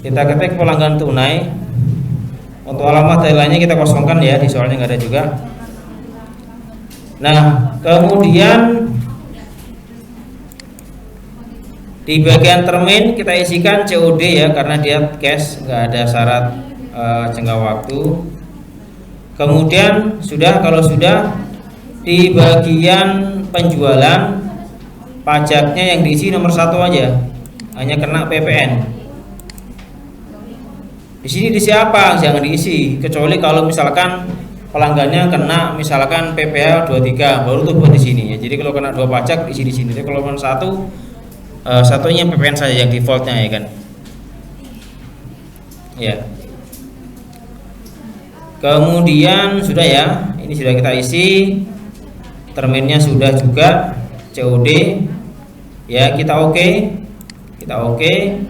Kita ketik pelanggan tunai. Untuk alamat dan lainnya kita kosongkan ya, di soalnya nggak ada juga. Nah, kemudian di bagian termin kita isikan COD ya, karena dia cash, nggak ada syarat jangka waktu. Kemudian kalau sudah di bagian penjualan, pajaknya yang diisi nomor 1 aja, hanya kena PPN. Di sini diisi apa? Jangan diisi, kecuali kalau misalkan pelanggannya kena misalkan PPh 23, baru tuh buat di sini ya. Jadi kalau kena 2 pajak diisi di sini. Jadi kalau nomor 1 satunya PPN saja yang defaultnya ya kan. Ya. Kemudian sudah ya, ini sudah kita isi. Terminnya sudah juga, COD. Ya, kita oke. Kita oke.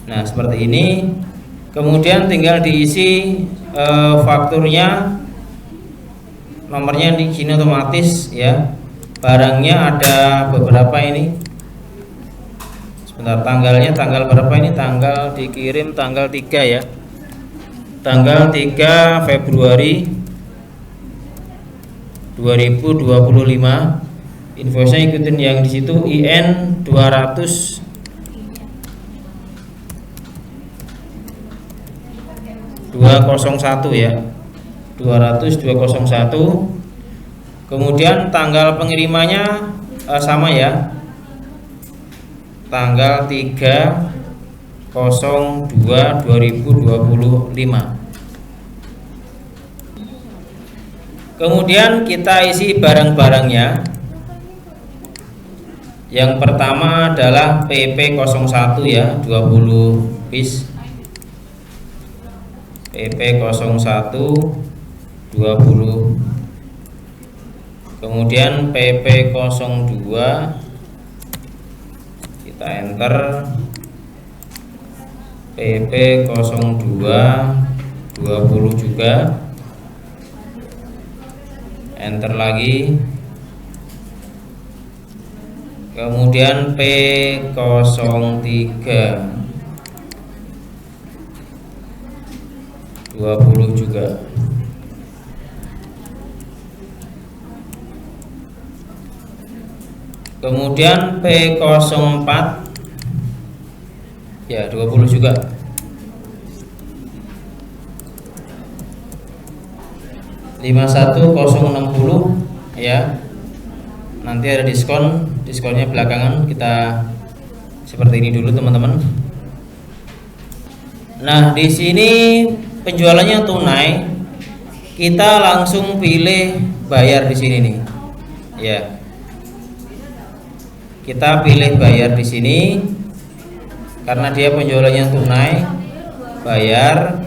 Nah, seperti ini. Kemudian tinggal diisi fakturnya, nomornya di sini otomatis ya. Barangnya ada beberapa ini. Sebentar, tanggal berapa ini? Tanggal dikirim tanggal 3 ya. Tanggal 3 Februari 2025. Invoice-nya ikutin yang di situ, IN 200 201 ya, 200-201. Kemudian tanggal pengirimannya sama ya, tanggal 3/02/2025. Kemudian kita isi barang-barangnya. Yang pertama adalah PP01 ya, 20 piece. PP01 20. Kemudian PP02 kita enter, PP02 20 juga, enter lagi. Kemudian P03 20 juga. Kemudian P04 ya 20 juga. P51060 ya. Nanti ada diskonnya belakangan, kita seperti ini dulu teman-teman. Nah, di sini penjualannya tunai, kita langsung pilih bayar di sini nih. Ya. Kita pilih bayar di sini karena dia penjualannya tunai, bayar,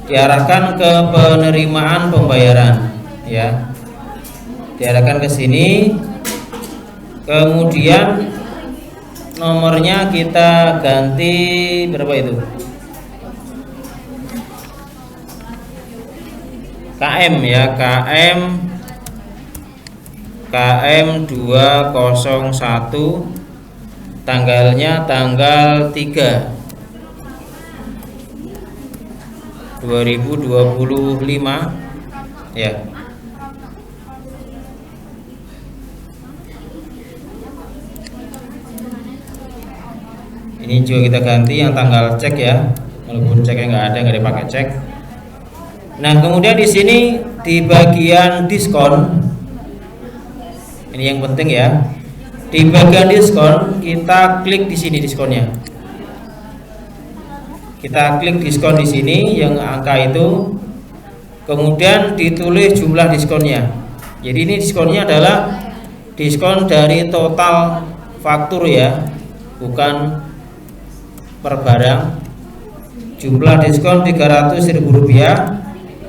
diarahkan ke penerimaan pembayaran ya, diarahkan ke sini, kemudian nomornya kita ganti berapa itu, KM ya, KM 201, tanggalnya tanggal 3 2025 ya. Ini juga kita ganti yang tanggal cek ya, walaupun ceknya nggak dipakai cek. Nah, kemudian di sini di bagian diskon, ini yang penting ya. Di bagian diskon kita klik di sini diskonnya. Kita klik diskon di sini yang angka itu, kemudian ditulis jumlah diskonnya. Jadi ini diskonnya adalah diskon dari total faktur ya, bukan per barang. Jumlah diskon Rp300.000.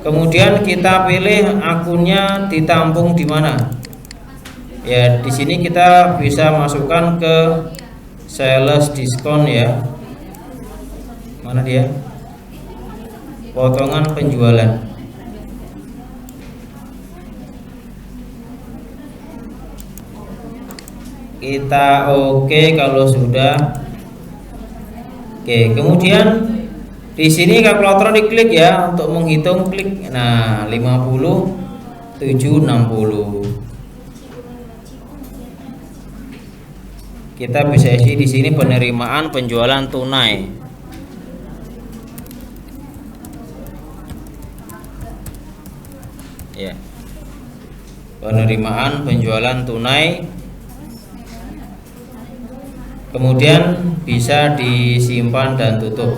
Kemudian kita pilih akunnya ditampung di mana. Ya, di sini kita bisa masukkan ke sales diskon ya. Mana dia? Potongan penjualan. Kita oke kalau sudah. Oke, kemudian di sini kalkulator diklik ya untuk menghitung, klik. Nah, 50 760. Kita bisa isi di sini penerimaan penjualan tunai. Ya. Penerimaan penjualan tunai. Kemudian bisa disimpan dan tutup.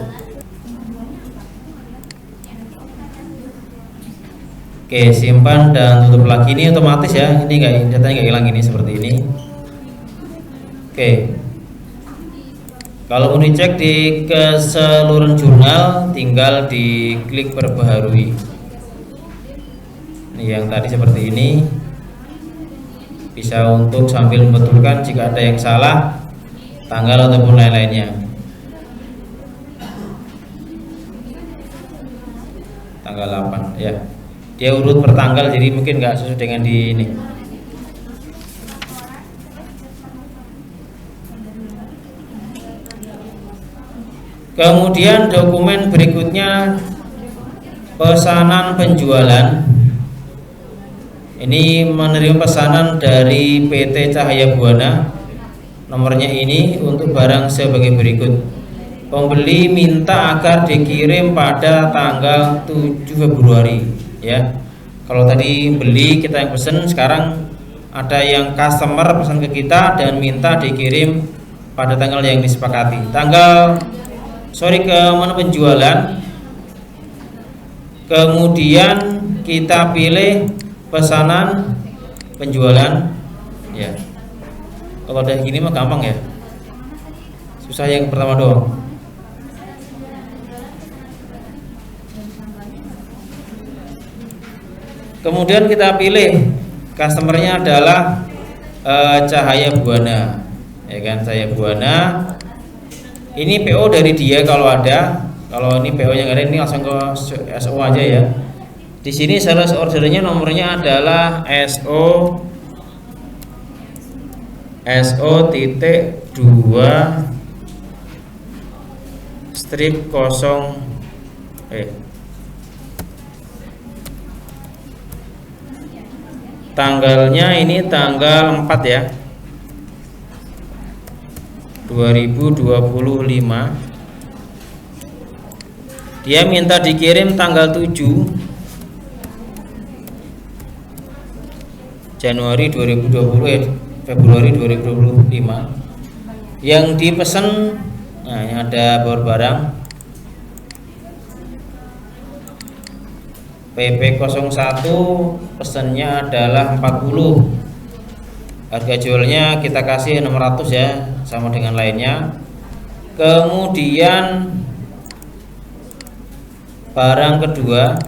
Oke, simpan dan tutup lagi. Ini otomatis ya. Ini datanya nggak hilang, ini seperti ini. Oke. Kalau mau dicek di keseluruhan jurnal, tinggal diklik perbaharui. Ini yang tadi seperti ini. Bisa untuk sambil membetulkan jika ada yang salah, tanggal ataupun lain-lainnya. Tanggal 8 ya. Dia urut per tanggal, jadi mungkin nggak sesuai dengan di ini. Kemudian dokumen berikutnya pesanan penjualan. Ini menerima pesanan dari PT Cahaya Buana. Nomornya ini untuk barang sebagai berikut. Pembeli minta agar dikirim pada tanggal 7 Februari ya. Kalau tadi beli kita yang pesen, sekarang ada yang customer pesan ke kita dan minta dikirim pada tanggal yang disepakati. Ke mana penjualan. Kemudian kita pilih pesanan penjualan ya. Kalau udah gini mah gampang ya, susah yang pertama doang. Kemudian kita pilih customernya adalah Cahaya Buana ya kan, Cahaya Buana. Ini PO dari dia kalau ada. Kalau ini PO yang ada, ini langsung ke SO aja ya. Di sini sales ordernya nomornya adalah SO titik 2 strip 0 tanggalnya ini tanggal 4 ya, 2025. Dia minta dikirim tanggal 7 Januari 2020 Februari 2025. Yang dipesan, nah ini ada barang PP01, pesannya adalah 40. Harga jualnya kita kasih 600 ya, sama dengan lainnya. Kemudian barang kedua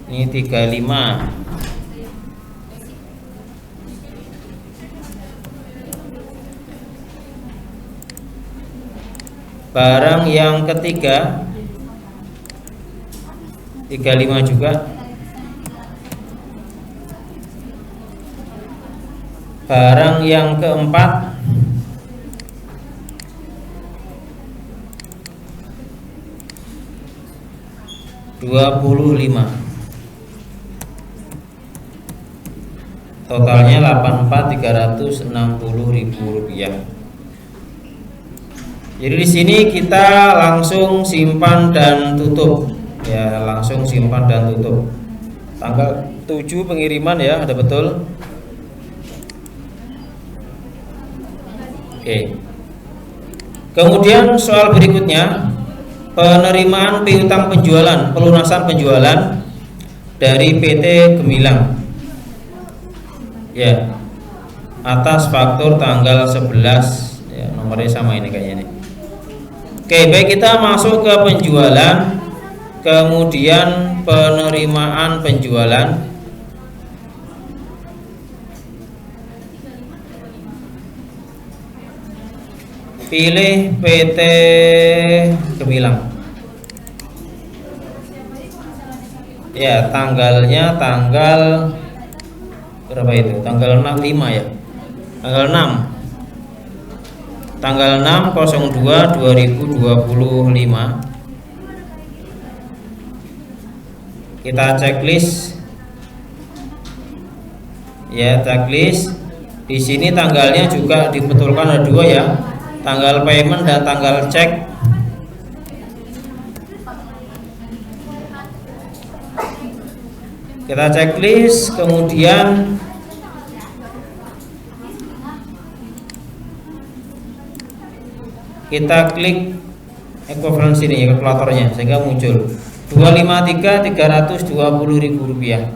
ini 35. Barang yang ketiga 35 juga. Barang yang keempat 25. Totalnya 84.360.000 rupiah. Jadi di sini kita langsung simpan dan tutup ya, langsung simpan dan tutup. Tanggal 7 pengiriman ya, ada betul. Oke. Kemudian soal berikutnya, penerimaan piutang penjualan, pelunasan penjualan dari PT Gemilang. Ya. Atas faktur tanggal 11 ya, nomornya sama ini kayaknya nih. Oke, baik, kita masuk ke penjualan. Kemudian penerimaan penjualan. Pilih PT Gemilang. Ya, tanggalnya tanggal berapa itu? Tanggal 65 ya. Tanggal 6. Tanggal 6/02/2025. Kita checklist. Ya, checklist. Di sini tanggalnya juga dibetulkan ada 2 ya. Tanggal payment dan tanggal cek. Kita checklist, kemudian kita klik equivalence ini ya, kalkulatornya, sehingga muncul 253.320.000 rupiah.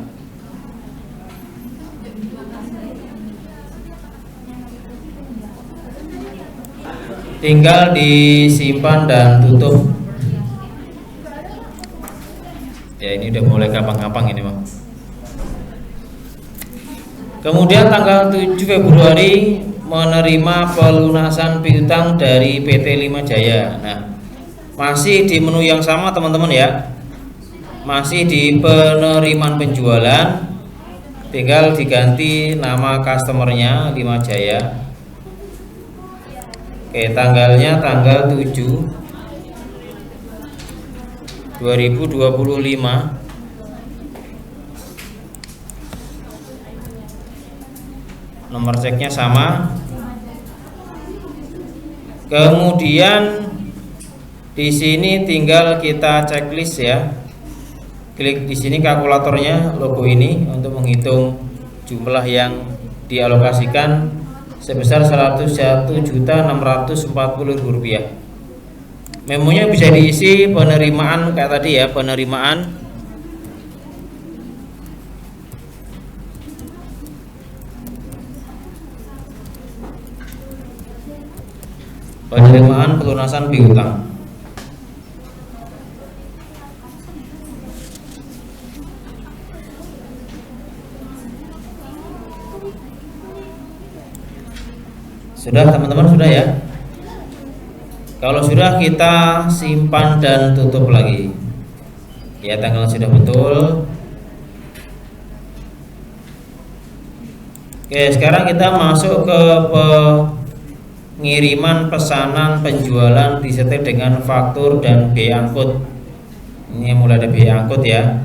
Tinggal disimpan dan tutup. Ya, ini udah mulai gampang-gampang ini, Bang. Kemudian tanggal 7 Februari menerima pelunasan piutang dari PT Lima Jaya. Nah, masih di menu yang sama teman-teman ya. Masih di penerimaan penjualan. Tinggal diganti nama customernya Lima Jaya. Oke, tanggalnya tanggal 7 2025. Nomor ceknya sama. Kemudian di sini tinggal kita checklist ya. Klik di sini kalkulatornya, logo ini untuk menghitung jumlah yang dialokasikan sebesar 101.640.000 rupiah. Memonya bisa diisi penerimaan kayak tadi ya, penerimaan pelunasan piutang. Sudah teman-teman, sudah ya. Kalau sudah, kita simpan dan tutup lagi. Ya, tanggal sudah betul. Oke, sekarang kita masuk ke pengiriman pesanan penjualan disertai dengan faktur dan biaya angkut. Ini mulai ada biaya angkut ya.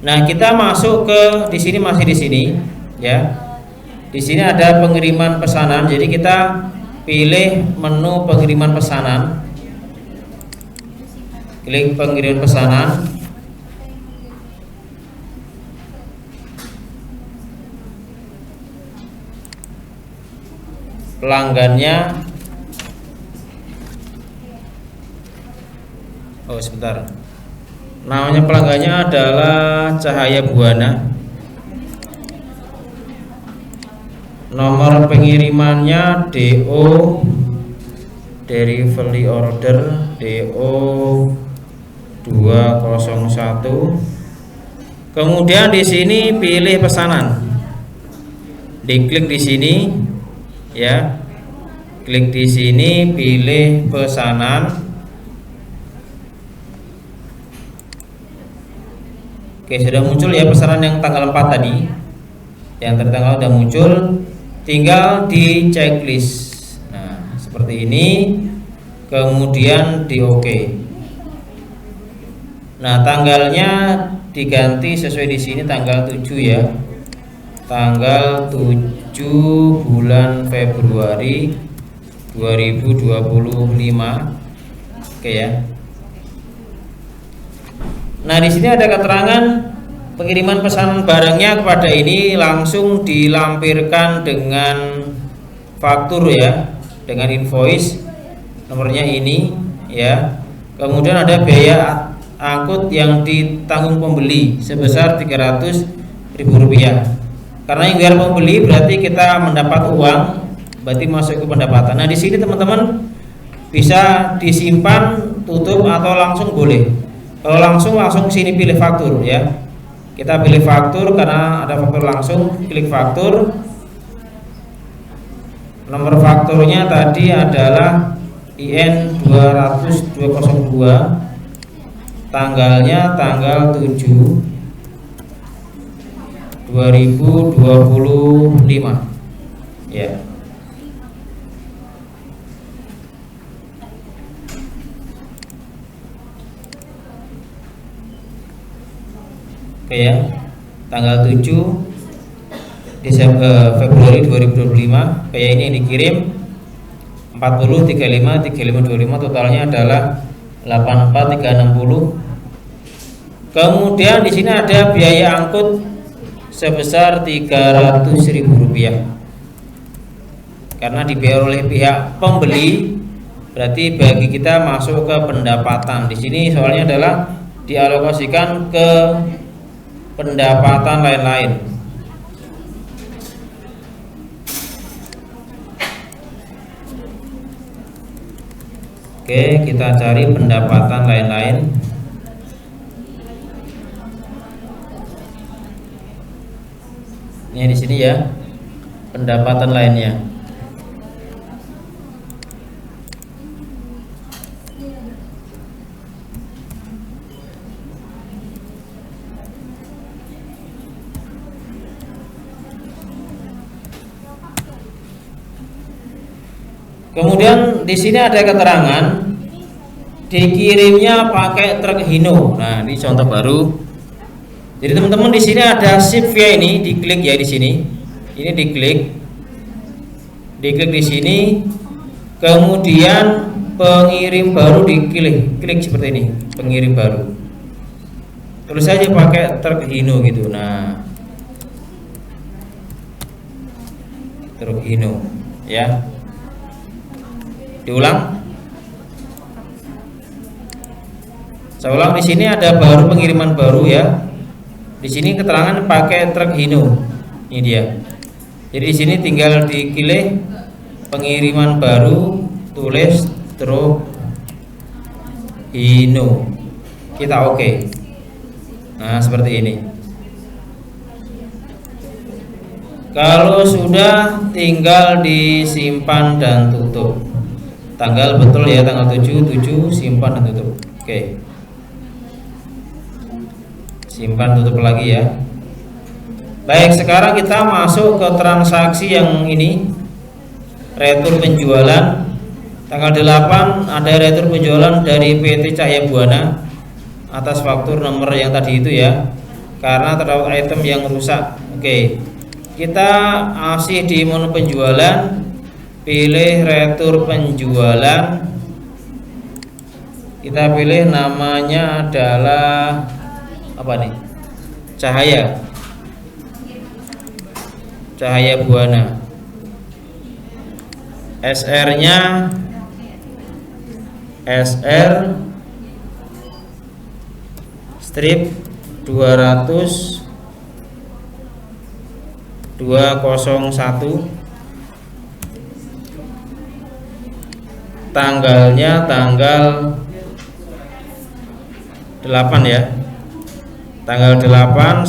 Nah, kita masuk ke di sini, masih di sini ya. Di sini ada pengiriman pesanan, jadi kita pilih menu pengiriman pesanan. Klik pengiriman pesanan. Pelanggannya, oh sebentar, namanya pelanggannya adalah Cahaya Buana. Nomor pengirimannya DO, delivery order DO 201. Kemudian di sini pilih pesanan, diklik di sini ya, klik di sini, pilih pesanan. Oke, sudah muncul ya pesanan yang tanggal 4 tadi, yang tertanggal sudah muncul, tinggal di checklist. Nah, seperti ini, kemudian di OK. Nah, tanggalnya diganti sesuai di sini, tanggal 7 ya, tanggal 7 bulan Februari 2025. Oke ya. Nah, di sini ada keterangan pengiriman pesanan barangnya kepada ini langsung dilampirkan dengan faktur ya, dengan invoice, nomornya ini ya. Kemudian ada biaya angkut yang ditanggung pembeli sebesar Rp300.000. Karena yang biar pembeli berarti kita mendapat uang, berarti masuk ke pendapatan. Nah, di sini teman-teman bisa disimpan, tutup, atau langsung boleh. Kalau langsung sini pilih faktur ya. Kita pilih faktur karena ada faktur langsung, klik faktur. Nomor fakturnya tadi adalah IN 20202. Tanggalnya tanggal 7 2025 ya. Oke ya, tanggal 7 Februari 2025. kayak ini yang dikirim 40 35 35 25, totalnya adalah 84 360. Kemudian di sini ada biaya angkut sebesar Rp300.000 karena dibayar oleh pihak pembeli, berarti bagi kita masuk ke pendapatan. Di sini soalnya adalah dialokasikan ke pendapatan lain-lain. Oke, kita cari pendapatan lain-lain. Ini di sini ya, pendapatan lainnya. Kemudian di sini ada keterangan dikirimnya pakai truk Hino. Nah, ini contoh baru. Jadi teman-teman di sini ada ship via ini, diklik ya di sini. Ini diklik di sini. Kemudian pengirim baru diklik, klik seperti ini, pengirim baru. Tulis saja pakai truk Hino gitu. Nah, truk Hino ya. Diulang. Saya ulang, di sini ada baru pengiriman baru ya. Di sini keterangan pakai truk Hino. Ini dia. Jadi di sini tinggal dipilih pengiriman baru, tulis truk Hino. Kita oke. Nah, seperti ini. Kalau sudah tinggal disimpan dan tutup. Tanggal betul ya, tanggal 7 simpan dan tutup. Oke. Simpan tutup lagi ya. Baik, sekarang kita masuk ke transaksi yang ini. Retur penjualan. Tanggal 8 ada retur penjualan dari PT Cahaya Buana atas faktur nomor yang tadi itu ya. Karena terdapat item yang rusak. Oke. Kita masih di menu penjualan. Pilih retur penjualan. Kita pilih namanya adalah apa nih? Cahaya Buana. SR-nya SR strip 200 201 tanggalnya tanggal 8 ya. Tanggal 8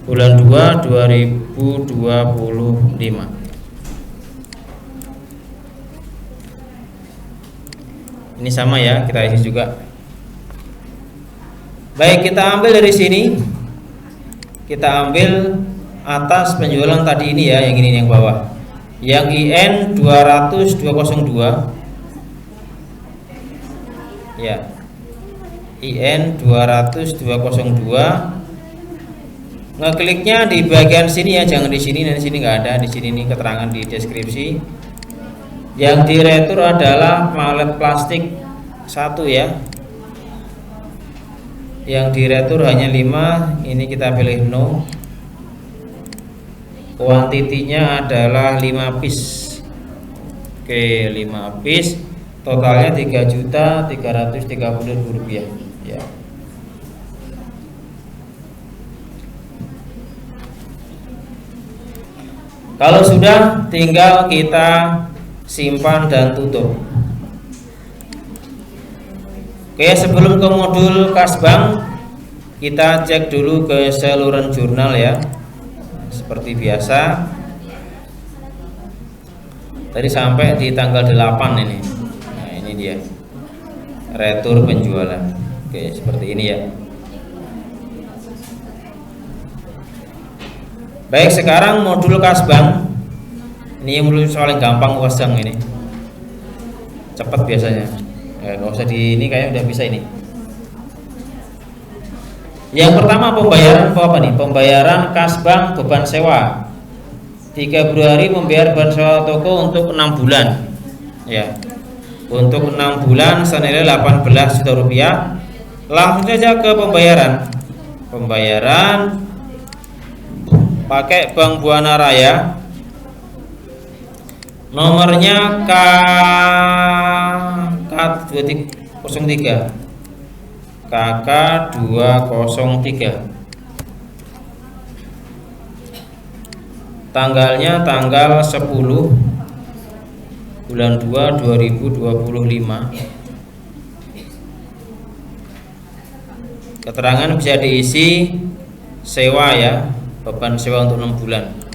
bulan 2 2025. Ini sama ya, kita isi juga. Baik, kita ambil dari sini. Kita ambil atas penjualan tadi ini ya, yang ini yang bawah. Yang IN 20202. Ya. IN 20202. Ngekliknya di bagian sini ya, jangan di sini, dan di sini nggak ada. Di sini nih keterangan di deskripsi. Yang diretur adalah palet plastik 1 ya. Yang diretur hanya 5. Ini kita pilih no. Kuantitinya adalah 5 piece. Oke, 5 piece. Totalnya Rp3.330.000 ya. Kalau sudah, tinggal kita simpan dan tutup. Oke, sebelum ke modul kas bank, kita cek dulu ke saluran jurnal ya. Seperti biasa. Tadi sampai di tanggal 8 ini. Nah, ini dia. Retur penjualan. Oke, seperti ini ya. Baik, sekarang modul kas bank. Ini yang modul soal yang gampang kas bank ini. Cepat biasanya. Nggak usah di ini, kayaknya udah bisa ini. Yang pertama pembayaran apa nih? Pembayaran kas bank beban sewa. 3 Februari membayar beban sewa toko untuk 6 bulan. Ya. Untuk 6 bulan senilai Rp18 juta. Langsung saja ke pembayaran. Pembayaran pakai Bank Buana Raya. Nomornya KK203. KK203. Tanggalnya tanggal 10 bulan 2 2025. Keterangan bisa diisi sewa ya, beban sewa untuk 6 bulan.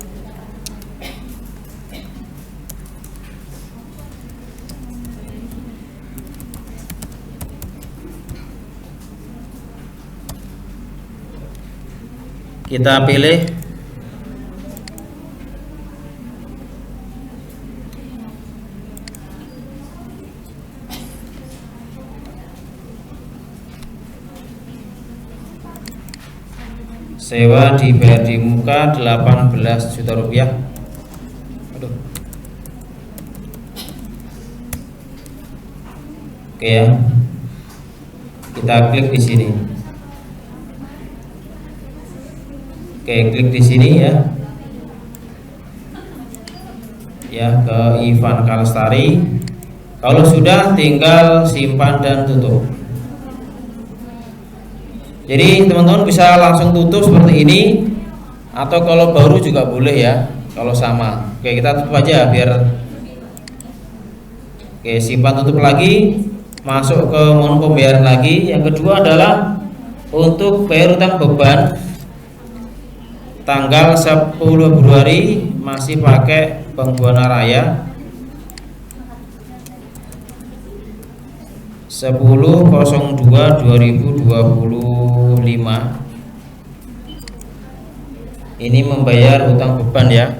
Kita pilih sewa dibayar di muka Rp18 juta. Aduh. Oke ya. Kita klik di sini. Oke, klik di sini ya. Ya, ke Ivan Kalstari. Kalau sudah, tinggal simpan dan tutup. Jadi teman-teman bisa langsung tutup seperti ini, atau kalau baru juga boleh ya, kalau sama. Oke, kita tutup aja biar. Oke, simpan tutup lagi. Masuk ke menu pembayaran lagi. Yang kedua adalah untuk bayar utang beban tanggal 10 Februari masih pakai Bank Buana Raya. 10/02/2025. Ini membayar utang beban ya.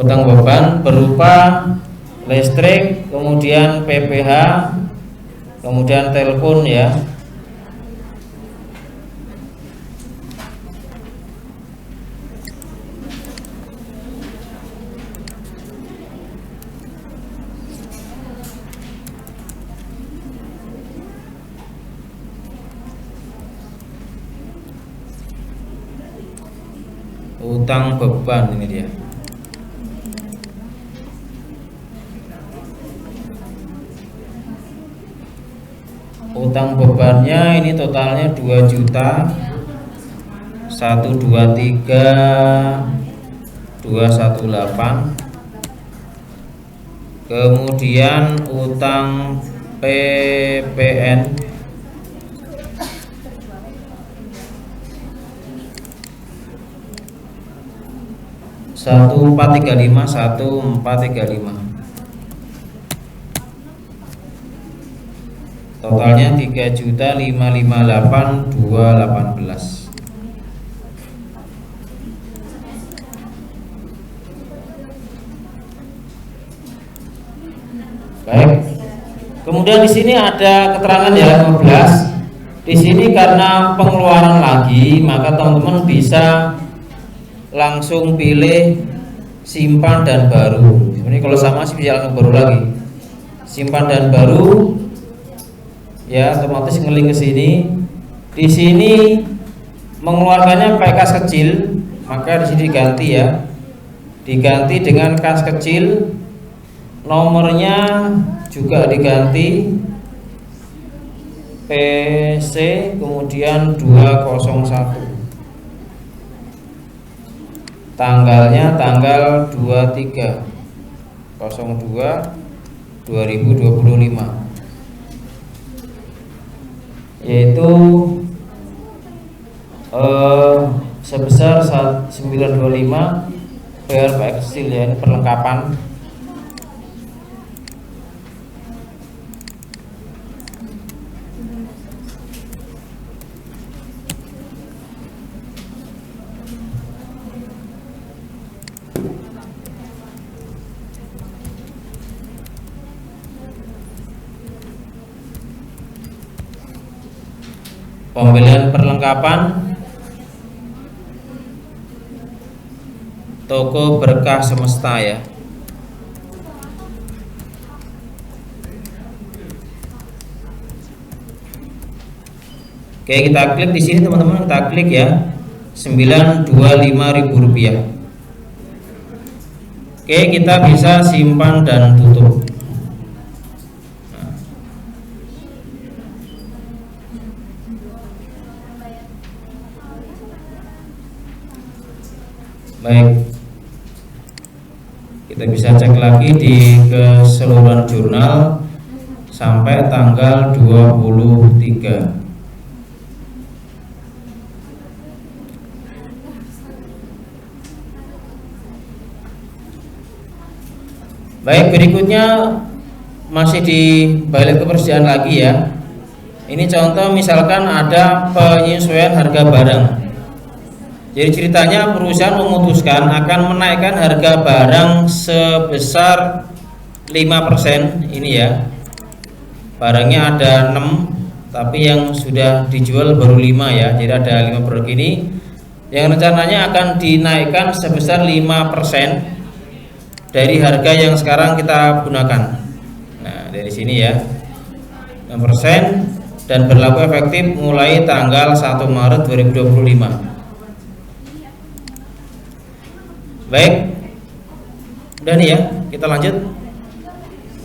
Utang beban berupa listrik, kemudian PPh, kemudian telepon ya. utang beban, ini dia. Utang bebannya ini totalnya 2 juta 123.218. Kemudian utang PPN 1435. Totalnya 3.558.218. Baik. Kemudian di sini ada keterangan ya 15. Di sini karena pengeluaran lagi, maka teman-teman bisa langsung pilih simpan dan baru. Ini kalau sama sih bisa langsung baru lagi. Simpan dan baru, ya otomatis ngeling ke sini. Di sini mengeluarkannya pakai kas kecil, maka di sini diganti ya. Diganti dengan kas kecil. Nomornya juga diganti PC kemudian 201. Tanggalnya tanggal 23/02/2025, yaitu sebesar 925 bayar pakai kecil ya. Ini perlengkapan. Pembelian perlengkapan toko berkah semesta ya. Oke, kita klik di sini teman-teman, kita klik ya. 925.000 rupiah. Oke, kita bisa simpan dan tutup. Baik, kita bisa cek lagi di keseluruhan jurnal sampai tanggal 23. Baik, berikutnya masih di balik kepersediaan lagi ya. Ini contoh misalkan ada penyesuaian harga barang. Jadi ceritanya perusahaan memutuskan akan menaikkan harga barang sebesar 5% ini ya. Barangnya ada 6, tapi yang sudah dijual baru 5 ya. Jadi ada 5 produk ini yang rencananya akan dinaikkan sebesar 5% dari harga yang sekarang kita gunakan. Nah, dari sini ya. 6% dan berlaku efektif mulai tanggal 1 Maret 2025. Baik, udah nih ya, kita lanjut.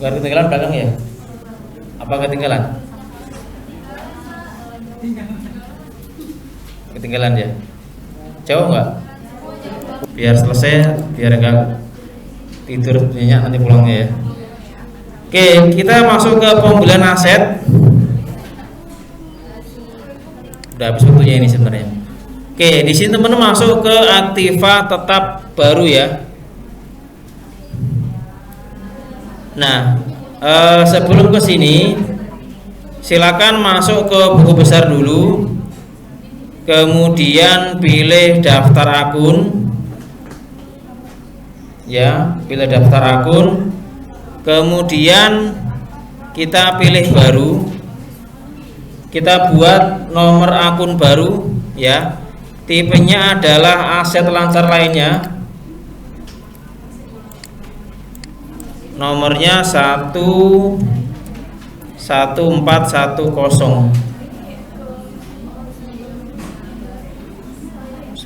Gak ketinggalan belakang ya? Apa ketinggalan? Ketinggalan ya? Jauh nggak? Biar selesai, biar enggak tidur nyenyak nanti pulangnya ya. Oke, kita masuk ke pembelian aset. Udah habis waktunya ini sebenarnya. Oke, di sini teman-teman masuk ke aktiva tetap baru ya. Nah, sebelum ke sini, silakan masuk ke buku besar dulu, kemudian pilih daftar akun, ya, pilih daftar akun, kemudian kita pilih baru, kita buat nomor akun baru, ya. Tipenya adalah aset lancar lainnya. Nomornya 11410.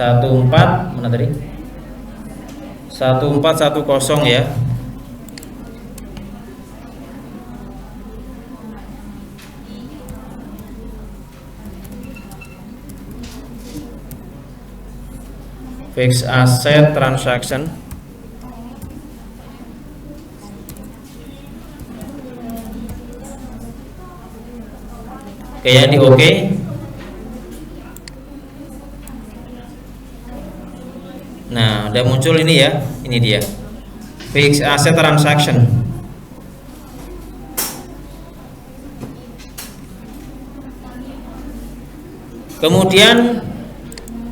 14 mana tadi? 1410 ya. Fixed asset transaction. Oke ya, di oke. Nah, udah muncul ini ya. Ini dia. Fixed asset transaction. Kemudian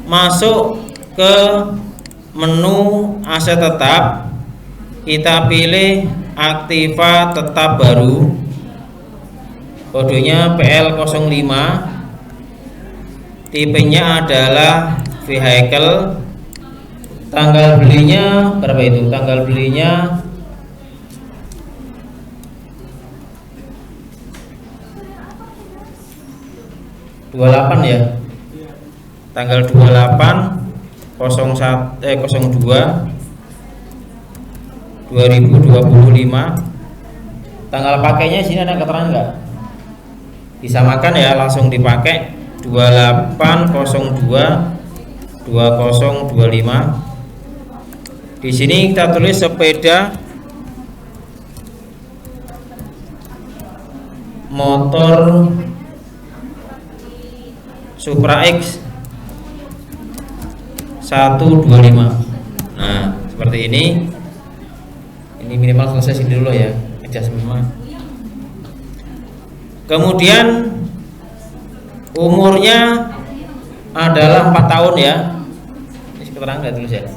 masuk ke menu aset tetap, kita pilih aktiva tetap baru, kodenya PL05, tipenya adalah vehicle, tanggal belinya berapa itu? Tanggal belinya ya, tanggal 28 02 2025. Tanggal pakainya sini ada keterangan nggak? Disamakan ya, langsung dipakai 2802 2025. Di sini kita tulis sepeda motor Supra X 125. Nah, seperti ini. Ini minimal selesai sini dulu ya, adjustment. Kemudian umurnya adalah 4 tahun ya. Ini keterangan nggak tulis ya?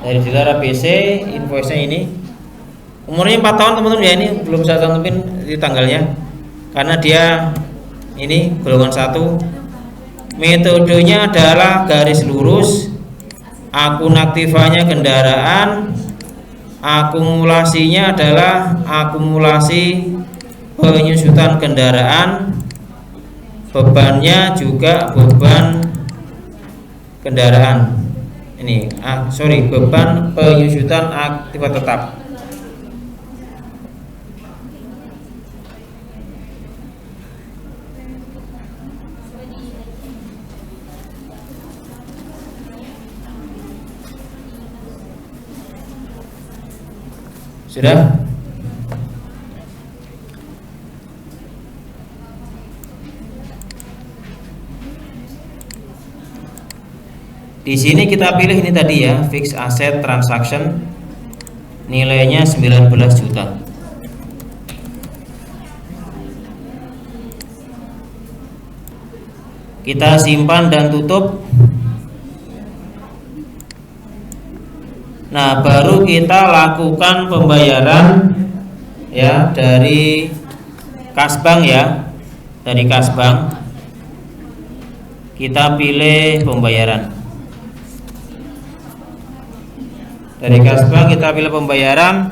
Dari saudara PC, invoice-nya ini. Umurnya 4 tahun teman-teman ya, ini belum saya cantumin di tanggalnya. Karena dia ini golongan 1. Metodenya adalah garis lurus, akun aktifanya kendaraan, akumulasinya adalah akumulasi penyusutan kendaraan, bebannya juga beban kendaraan. Ini beban penyusutan aktiva tetap. Sudah? Di sini kita pilih ini tadi ya, fixed asset transaction, nilainya 19 juta. Kita simpan dan tutup. Nah, baru kita lakukan pembayaran ya dari kas bank ya. Dari kas bank kita pilih pembayaran. Dari kas bank kita pilih pembayaran,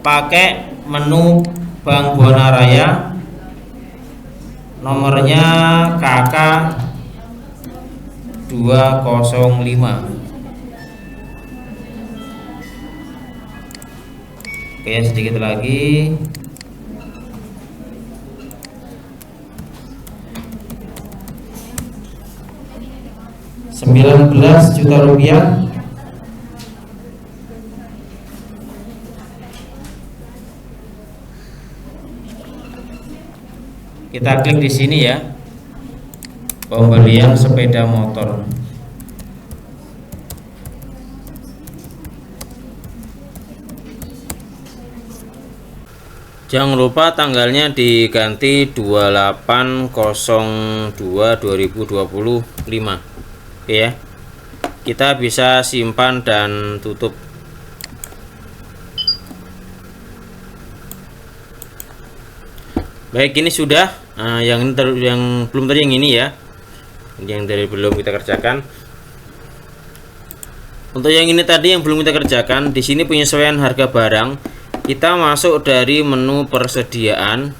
pakai menu Bank Buana Raya. Nomornya KK 205. Oke, sedikit lagi. Rp19 juta. Kita klik di sini ya. Pembelian sepeda motor. Jangan lupa tanggalnya diganti 28/02/2025. Oke ya. Kita bisa simpan dan tutup. Baik, ini sudah. Nah, yang belum tadi yang ini ya. Yang dari belum kita kerjakan. Untuk yang ini tadi yang belum kita kerjakan, di sini penyesuaian harga barang. Kita masuk dari menu persediaan,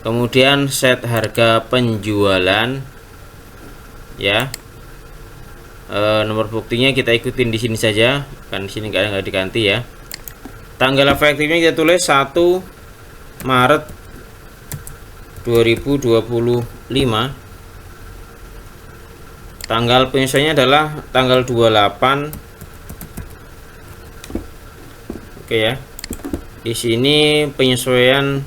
kemudian set harga penjualan ya. Nomor buktinya kita ikutin di sini saja, kan di sini nggak diganti ya. Tanggal efektifnya kita tulis 1 Maret 2025. Tanggal penyesuaiannya adalah tanggal 28. Oke ya. Di sini penyesuaian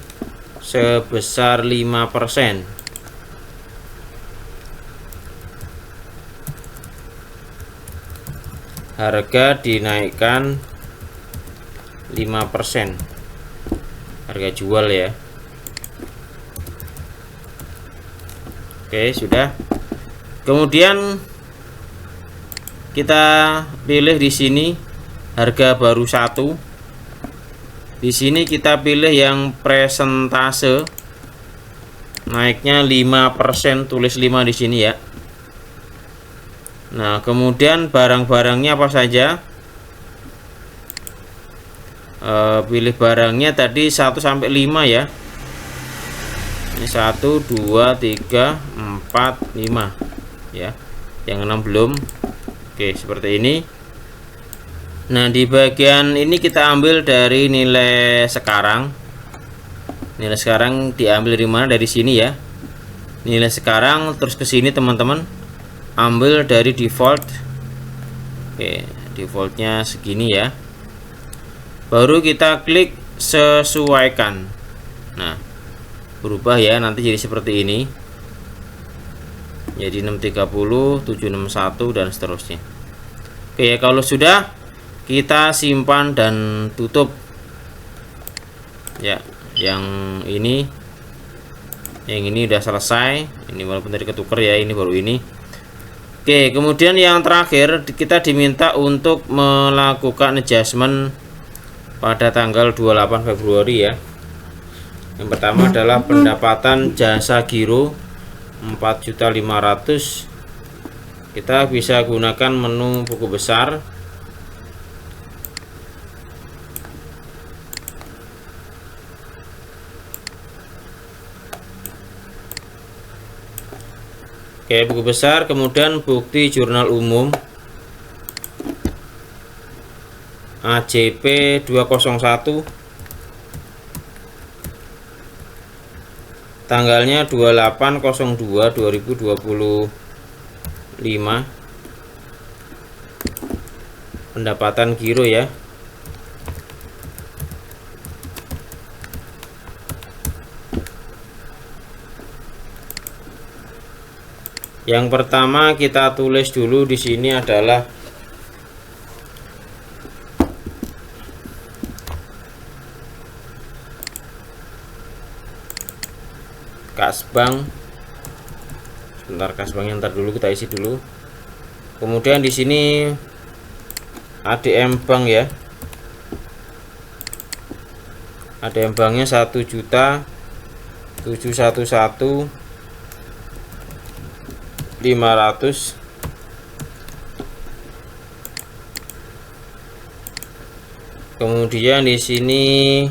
sebesar 5%. Harga dinaikkan 5%. Harga jual ya. Oke, sudah. Kemudian kita pilih di sini harga baru 1. Di sini kita pilih yang presentase naiknya 5%, tulis 5 di sini ya. Nah, kemudian barang-barangnya apa saja? Pilih barangnya tadi 1 sampai 5 ya. Ini 1 2 3 4 5 ya. Yang 6 belum. Oke, seperti ini. Nah, di bagian ini kita ambil dari nilai sekarang. Nilai sekarang diambil dari mana? Dari sini ya. Nilai sekarang terus ke sini teman-teman. Ambil dari default. Oke, defaultnya segini ya. Baru kita klik sesuaikan. Nah, berubah ya, nanti jadi seperti ini. Jadi 630, 761 dan seterusnya. Oke, kalau sudah kita simpan dan tutup ya. Yang ini udah selesai. Ini walaupun tadi ketuker ya, ini baru ini. Oke, kemudian yang terakhir kita diminta untuk melakukan adjustment pada tanggal 28 Februari ya. Yang pertama adalah pendapatan jasa giro 4.500.000. Kita bisa gunakan menu buku besar. Oke, buku besar, kemudian bukti jurnal umum AJP 201, tanggalnya 28/02/2025. Pendapatan giro ya. Yang pertama kita tulis dulu di sini adalah kasbank. Sebentar, kasbanknya ntar dulu kita isi dulu. Kemudian di sini ADM bank ya. ADM banknya 1.711.500. Kemudian di sini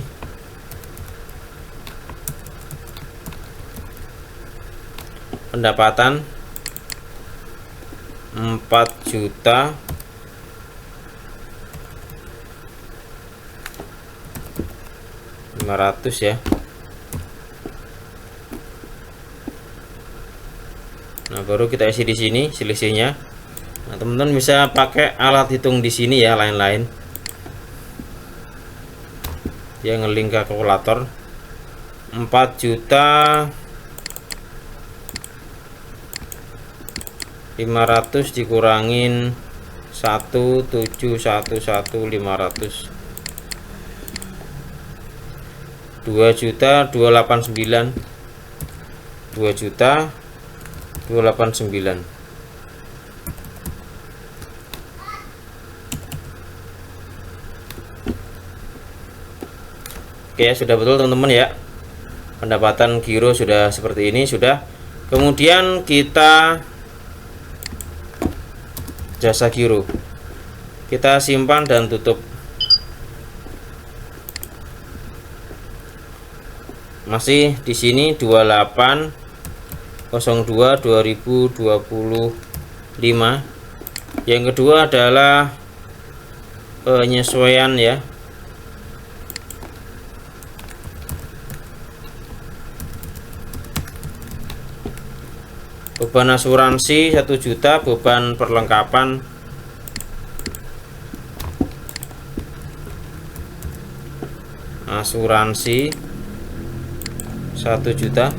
pendapatan 4.500.000 ya. Nah, baru kita isi di sini selisihnya. Nah, teman-teman bisa pakai alat hitung di sini ya, lain-lain. Dia ngelink ke kalkulator. 4.500.000 dikurangin 1.711.500. 2.289. 2.289. Oke ya, sudah betul teman-teman ya. Pendapatan giro sudah seperti ini, sudah. Kemudian kita jasa giro. Kita simpan dan tutup. masih di sini 2802/2025. Yang kedua adalah penyesuaian ya. Beban asuransi 1 juta, beban perlengkapan asuransi 1 juta.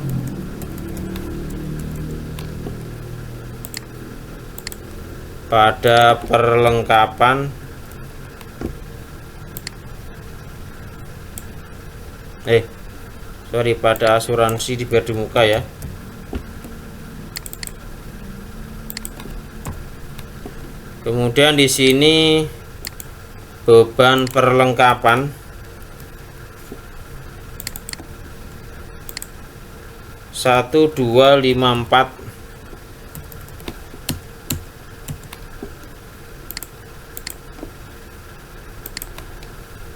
Pada perlengkapan pada asuransi di biar di muka ya. Kemudian di sini beban perlengkapan 1254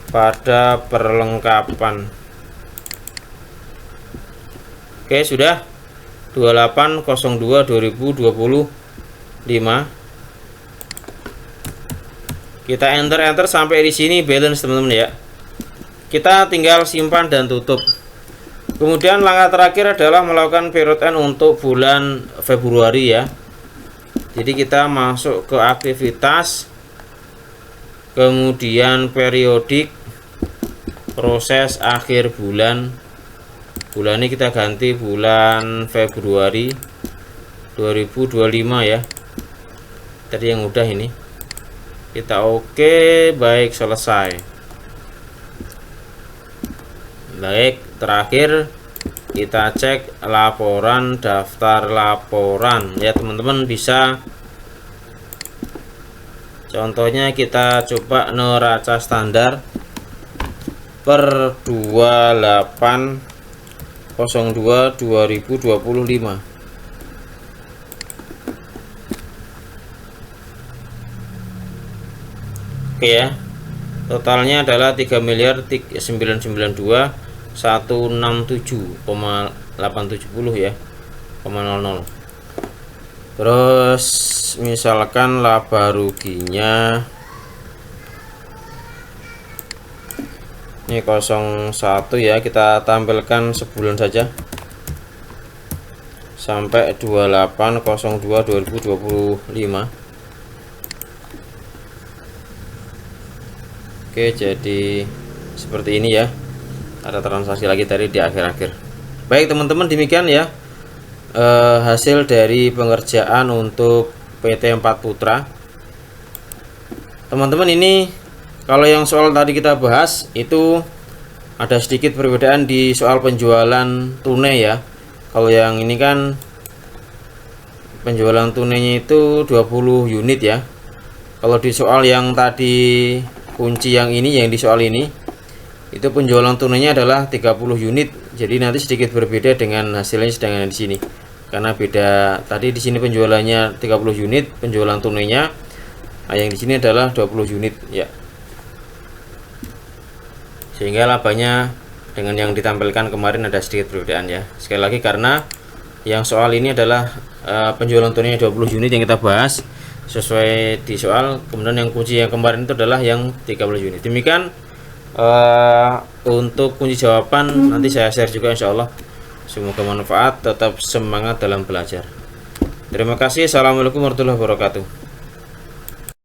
pada perlengkapan. Oke, sudah 2802/2025. Kita enter sampai di sini balance teman-teman ya. Kita tinggal simpan dan tutup. Kemudian langkah terakhir adalah melakukan period end untuk bulan Februari ya. Jadi kita masuk ke aktivitas, kemudian periodik, proses akhir bulan. Bulan ini kita ganti bulan Februari 2025 ya. Tadi yang udah ini. Kita oke, baik, selesai. Baik, terakhir kita cek laporan, daftar laporan ya teman-teman. Bisa contohnya kita coba neraca standar per 28/02/2025. Oke ya, totalnya adalah 3.992.167,870 ya, 00. Terus misalkan laba ruginya ini 01 ya, kita tampilkan sebulan saja sampai 28/02/2025. Oke, jadi seperti ini ya. Ada transaksi lagi tadi di akhir-akhir. Baik teman-teman, demikian ya hasil dari pengerjaan untuk PT 4 Putra. Teman-teman, ini kalau yang soal tadi kita bahas itu ada sedikit perbedaan di soal penjualan tunai ya. Kalau yang ini kan penjualan tunainya itu 20 unit ya. Kalau di soal yang tadi kunci yang ini, yang di soal ini itu penjualan tunainya adalah 30 unit. Jadi nanti sedikit berbeda dengan hasilnya sedangkan di sini. Karena beda, tadi di sini penjualannya 30 unit, penjualan tunainya. Nah, yang di sini adalah 20 unit ya. Sehingga labanya dengan yang ditampilkan kemarin ada sedikit perbedaan ya. Sekali lagi karena yang soal ini adalah penjualan tunainya 20 unit yang kita bahas sesuai di soal. Kemudian yang kunci yang kemarin itu adalah yang 30 unit. Demikian untuk kunci jawaban nanti saya share juga insyaallah. Semoga manfaat, tetap semangat dalam belajar. Terima kasih. Assalamualaikum warahmatullahi wabarakatuh.